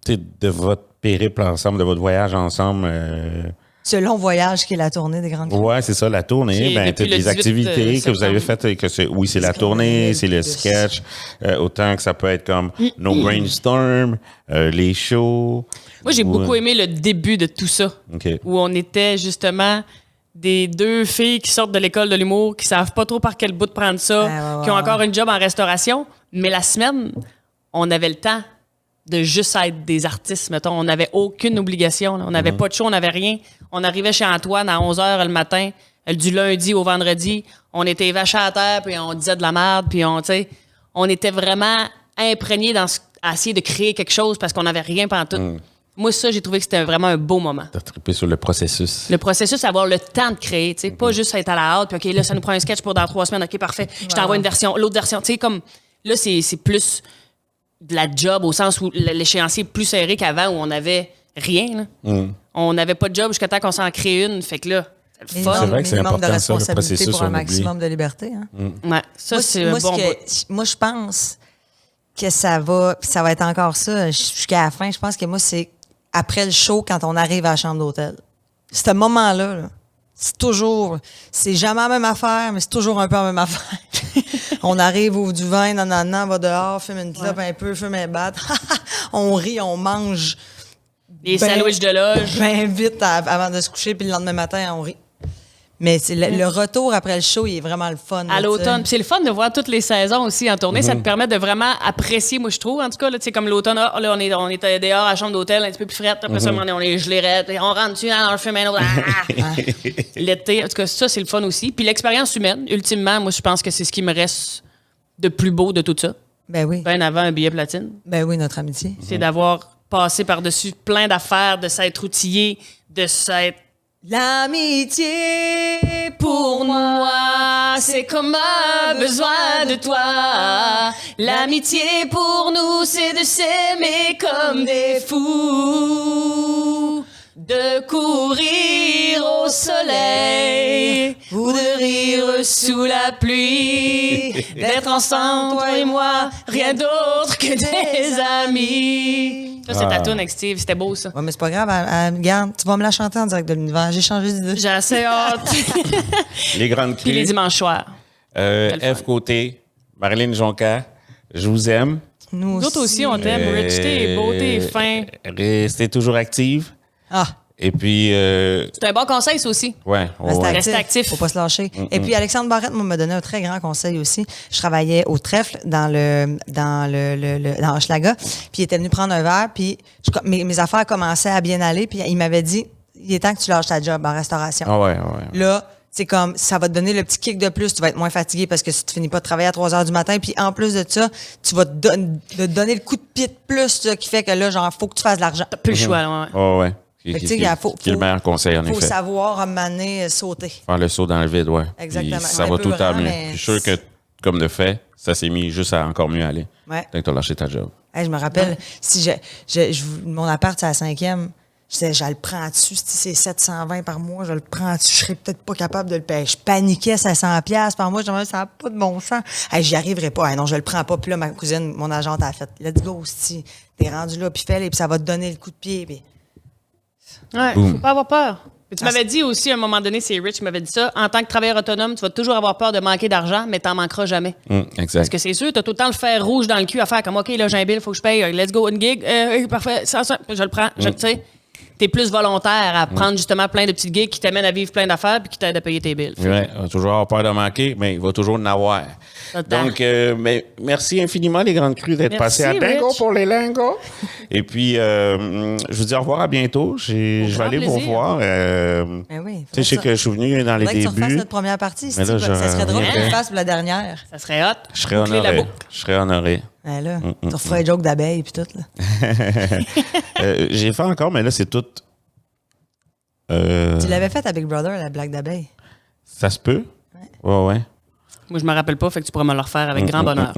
sais, de votre périple ensemble, de votre voyage ensemble? Ce long voyage qui est la tournée des grandes Ouais, c'est ça, la Qui tournée. est Ben, depuis t'as le des 18 activités que vous avez septembre. faites. Oui, c'est la Qu'est-ce qu'on tournée, aime c'est le le plus? sketch. Autant que ça peut être comme nos brainstorm, les shows. Moi, j'ai ou, beaucoup aimé le début de tout ça. OK. Où on était justement des 2 filles qui sortent de l'école de l'humour, qui savent pas trop par quel bout de prendre ça, Ouais, qui ont encore une job en restauration. Mais la semaine, on avait le temps de juste être des artistes, mettons. On n'avait aucune obligation. Là. On n'avait pas de show, on n'avait rien. On arrivait chez Antoine à 11h le matin, du lundi au vendredi. On était vachés à terre, puis on disait de la merde, puis on était vraiment imprégnés à essayer de créer quelque chose parce qu'on n'avait rien pendant tout. Moi, ça, j'ai trouvé que c'était vraiment un beau moment. T'as trippé sur le processus. Le processus, avoir le temps de créer, tu sais, pas juste être à la hâte, puis OK, là, ça nous prend un sketch pour dans 3 semaines, OK, parfait, je t'envoie une version, l'autre version, tu sais, comme, là, c'est plus de la job au sens où l'échéancier est plus serré qu'avant où on n'avait rien, là. On n'avait pas de job jusqu'à temps qu'on s'en crée une, fait que là, c'est le fun. C'est vrai que c'est minimum de important, ça, le responsabilité processus, pour un on oublie. maximum de liberté. Hein. Ouais, ça, Moi, c'est un bon bout. moi, je pense que ça va être encore ça jusqu'à la fin. Je pense que moi, c'est après le show, quand on arrive à la chambre d'hôtel. Ce moment-là, là, c'est jamais la même affaire, mais c'est toujours un peu la même affaire. On arrive, ouvre du vin, on va dehors, fume une clope un peu, fume un bat. On rit, on mange. Les Ben- sandwichs de loge. Bien vite avant de se coucher, puis le lendemain matin, on rit. Mais le retour après le show, il est vraiment le fun. À là, l'automne. Puis c'est le fun de voir toutes les saisons aussi en tournée. Mm-hmm. Ça te permet de vraiment apprécier, moi, je trouve. En tout cas, là, tu sais, comme l'automne, là, on est dehors à la chambre d'hôtel, un petit peu plus frette. Après ça, on est gelé raide. On rentre dessus, on fume un autre. L'été, en tout cas, ça, c'est le fun aussi. Puis l'expérience humaine, ultimement, moi, je pense que c'est ce qui me reste de plus beau de tout ça. Ben oui. Bien avant un billet platine. Ben oui, notre amitié. C'est d'avoir passé par-dessus plein d'affaires, de s'être outillé, de s'être. L'amitié Pour moi, c'est comme un besoin de toi. L'amitié pour nous, c'est de s'aimer comme des fous. De courir au soleil ou de rire sous la pluie. D'être ensemble, toi et moi, rien d'autre que des amis. Ça, c'est ta toune avec Steve. C'était beau, ça. Ouais, mais c'est pas grave. Regarde, tu vas me la chanter en direct de l'univers. J'ai changé d'idée. J'ai assez hâte. Les grandes Puis les crues. dimanches soirs. F Côté, Marilyn Jonca, je vous aime. Nous autres aussi, on t'aime. Rich, t'es beau, t'es fin. Restez toujours active. Ah, Et puis, C'est un bon conseil, ça aussi. ouais. Restez actif. Faut pas se lâcher. Et puis, Alexandre Barrette, moi, m'a donné un très grand conseil aussi. Je travaillais au trèfle dans Hochelaga. Puis, il était venu prendre un verre. Puis, mes affaires commençaient à bien aller. Puis, il m'avait dit, il est temps que tu lâches ta job en restauration. Ah ouais. Là, c'est comme, ça va te donner le petit kick de plus. Tu vas être moins fatigué parce que si tu finis pas de travailler à 3 heures du matin. Puis, en plus de ça, tu vas te donner le coup de pied de plus, là, qui fait que là, genre, faut que tu fasses de l'argent. T'as plus le choix, là. Ouais. Ah ouais. Fait que, tu sais, il faut Qui est le meilleur conseil, en faut effet. savoir amener, sauter. Faire le saut dans le vide, ouais. Exactement. Puis C'est ça un va peu tout le temps grand, mieux. mais- Je suis sûr que, comme de fait, ça s'est mis juste à encore mieux aller. Ouais. Dès que tu as lâché ta job. Hey, je me rappelle, si mon appart, c'est à la 5e, je le prends-tu, si c'est 720 par mois, je le prends-tu, je serais peut-être pas capable de le payer. Je paniquais, c'est à 100$ par mois, je me disais, ça n'a pas de bon sens. Hey, j'y arriverai pas. Hey, non, je le prends pas. Puis là, ma cousine, mon agente, a fait, let's go, si t'es rendu là, puis fais-le, puis ça va te donner le coup de pied. Puis... Ouais, Boom. faut pas avoir peur. Mais tu m'avais dit aussi, à un moment donné, c'est Rich qui m'avait dit ça, en tant que travailleur autonome, tu vas toujours avoir peur de manquer d'argent, mais t'en manqueras jamais. Exact. Parce que c'est sûr, t'as tout le temps le fer rouge dans le cul à faire comme, OK, là, j'ai un bill, faut que je paye, let's go, une gig, parfait, ça, je le prends, tu sais. T'es plus volontaire à prendre justement plein de petites gigs qui t'amènent à vivre plein d'affaires puis qui t'aident à payer tes bills. Ouais, on va toujours avoir peur de manquer, mais il va toujours en avoir. Total. Donc, mais merci infiniment, les grandes crues, d'être Merci, passés à Bingo Rich. pour les lingos. Et puis, je vous dis au revoir, à bientôt. Je vais grand aller vous plaisir. revoir. Ben oui. Tu sais, je sais que je suis venu dans les Faudrait que tu refasses débuts. notre première partie. Mais là, Steve. Ça serait drôle que tu j'aurais- le fasses pour la dernière. Ça serait hot. Je serais Boucler la honoré. boucle. Je serais honoré. Ben là, tu referas un joke d'abeille puis tout. Là. J'ai fait encore, mais là, c'est tout. Tu l'avais fait à Big Brother, la blague d'abeille. Ça se peut? Ouais. Moi, je me rappelle pas, fait que tu pourras me le refaire avec grand bonheur.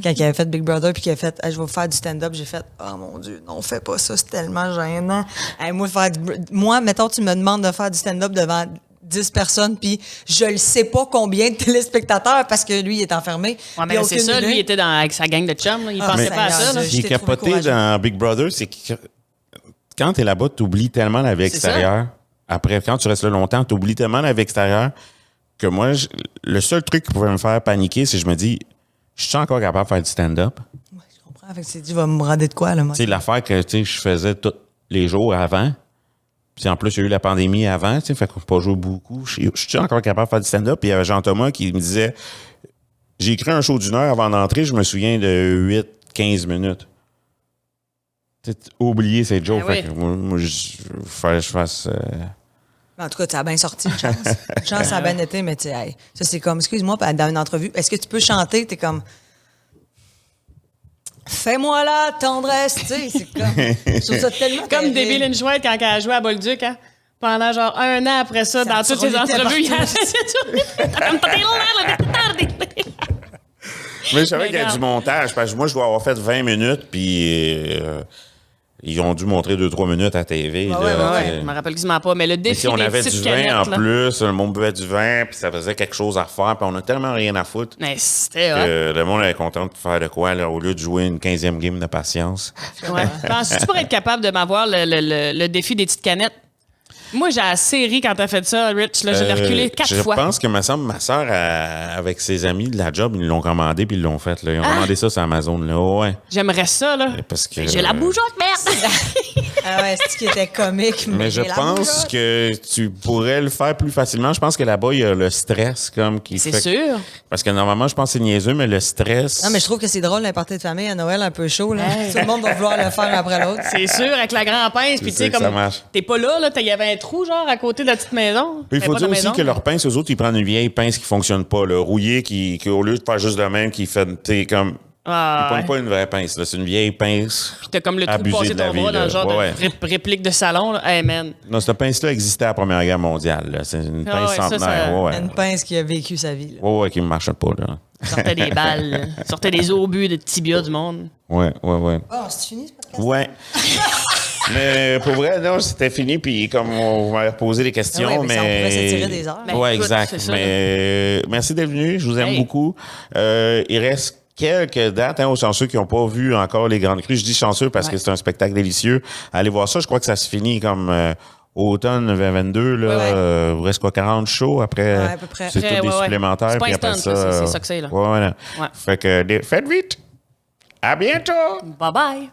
Quand il avait fait Big Brother puis qu'il a fait, hey, je vais vous faire du stand-up, j'ai fait, oh mon Dieu, non, fais pas ça, c'est tellement gênant. Hey, moi, mettons, tu me demandes de faire du stand-up devant 10 personnes, puis je le sais pas combien de téléspectateurs parce que lui, il est enfermé. Ouais, mais Il a là, c'est aucune ça, lui, idée. il était avec sa gang de chums, là. Il Ah, pensait pas à Seigneur ça, là. Dieu. Ce qui est Je t'ai trouvé capoté courageux. dans Big Brother, c'est que quand tu es là-bas, tu oublies tellement la vie C'est ça. extérieure. Après, quand tu restes là longtemps, tu oublies tellement la vie extérieure que moi, le seul truc qui pouvait me faire paniquer, c'est que je me dis, je suis encore capable de faire du stand-up. Ouais, je comprends. Fait que c'est dit, va me brader de quoi, là, moi? Tu sais, l'affaire que tu sais, je faisais tous les jours avant. Puis en plus, il y a eu la pandémie avant, tu sais, fait qu'on peut pas jouer beaucoup. Je suis encore capable de faire du stand-up. Puis il y avait Jean-Thomas qui me disait, j'ai écrit un show d'1 heure avant d'entrer, je me souviens de 8-15 minutes. Tu sais, oublier ces jokes. Ah oui. Fait que moi, fallait que je fasse. En tout cas, ça a bien sorti, une chance. Une chance, ça a bien été, mais tu sais, hey, ça, c'est comme, excuse-moi, dans une entrevue, est-ce que tu peux chanter? T'es comme, fais-moi la tendresse, tu sais, c'est comme, je trouve ça tellement Comme terrible. Debbie Lynn Chouette quand elle a joué à Bolduc, hein. Pendant genre 1 an après ça, Ça dans toutes ses survolait entrevues, il Mais je savais Mais qu'il y a regarde. du montage, parce que moi, je dois avoir fait 20 minutes, puis ils ont dû montrer 2-3 minutes à TV. Ah là, ouais, ouais, tu sais. Je me rappelle quasiment pas, mais le Mais défi si on des avait petites du vin canettes, en là. plus, le monde buvait du vin, puis ça faisait quelque chose à refaire, puis on a tellement rien à foutre. Mais c'était hot. Le monde était content de faire de quoi, là, au lieu de jouer une 15e game de patience. Ouais. Penses-tu pourrais être capable de m'avoir le défi des petites canettes? Moi, j'ai assez ri quand t'as fait ça, Rich. Là, je l'ai reculé 4 fois. Je pense que ma soeur, avec ses amis de la job, ils l'ont commandé puis ils l'ont fait. Là. Ils ont commandé ça sur Amazon. Là. Ouais. J'aimerais ça, là. Parce que, J'ai la bougeotte, merde! Ah ouais, c'est ce qui était comique. Mais je j'ai la pense bougeotte. que tu pourrais le faire plus facilement. Je pense que là-bas, il y a le stress comme qui C'est fait... sûr. Parce que normalement, je pense que c'est niaiseux, mais le stress... Non, mais je trouve que c'est drôle, un party de famille à Noël un peu chaud. Là. Hey. Tout le monde va vouloir le faire après l'autre. C'est sûr, avec la grande pince. Puis, tu sais, que ça comme. marche. T'es pas là, il y avait un trou, genre, à côté de la petite maison. Puis il faut Pas dire de aussi maison, que leur pince, eux autres, ils prennent une vieille pince qui fonctionne pas, là, rouillée, qui au lieu de faire juste le même, qui fait, t'es comme... Ah, Ils prennent ouais. pas une vraie pince, là. C'est une vieille pince. Puis t'as comme le trou Abusé passé de la ton vie, bras dans là. le genre Ouais, de réplique de salon. Là. Hey, man. Non, cette pince-là existait à la Première Guerre mondiale, là. C'est une Ah pince ouais, ça, centenaire. ça- Ouais, Une pince qui a vécu sa vie. Là. ouais, qui ne marche pas, là. Sortait des balles, là. Sortait des obus de tibia du monde. Ouais. Oh, c'est fini ce podcast? Ouais. Mais pour vrai, non, c'était fini, puis comme on m'avait reposé des questions, Ah ouais, mais ça, on mais... pourrait s'étirer des heures. Ben, Ouais, écoute, exact. c'est ça, Mais merci d'être venu, je vous aime Hey. beaucoup. Il reste quelques dates aux chanceux qui n'ont pas vu encore les Grandes Crues. Je dis chanceux parce que Ouais. c'est un spectacle délicieux. Allez voir ça, je crois que ça se finit comme automne 2022. Là, Ouais. il vous reste quoi, 40 shows après? Ouais, à peu près. C'est Après, tout des ouais. supplémentaires. C'est pas puis après instant, là, c'est ça, ça que c'est, là. Ouais. Ouais. Fait que faites vite. À bientôt! Bye bye!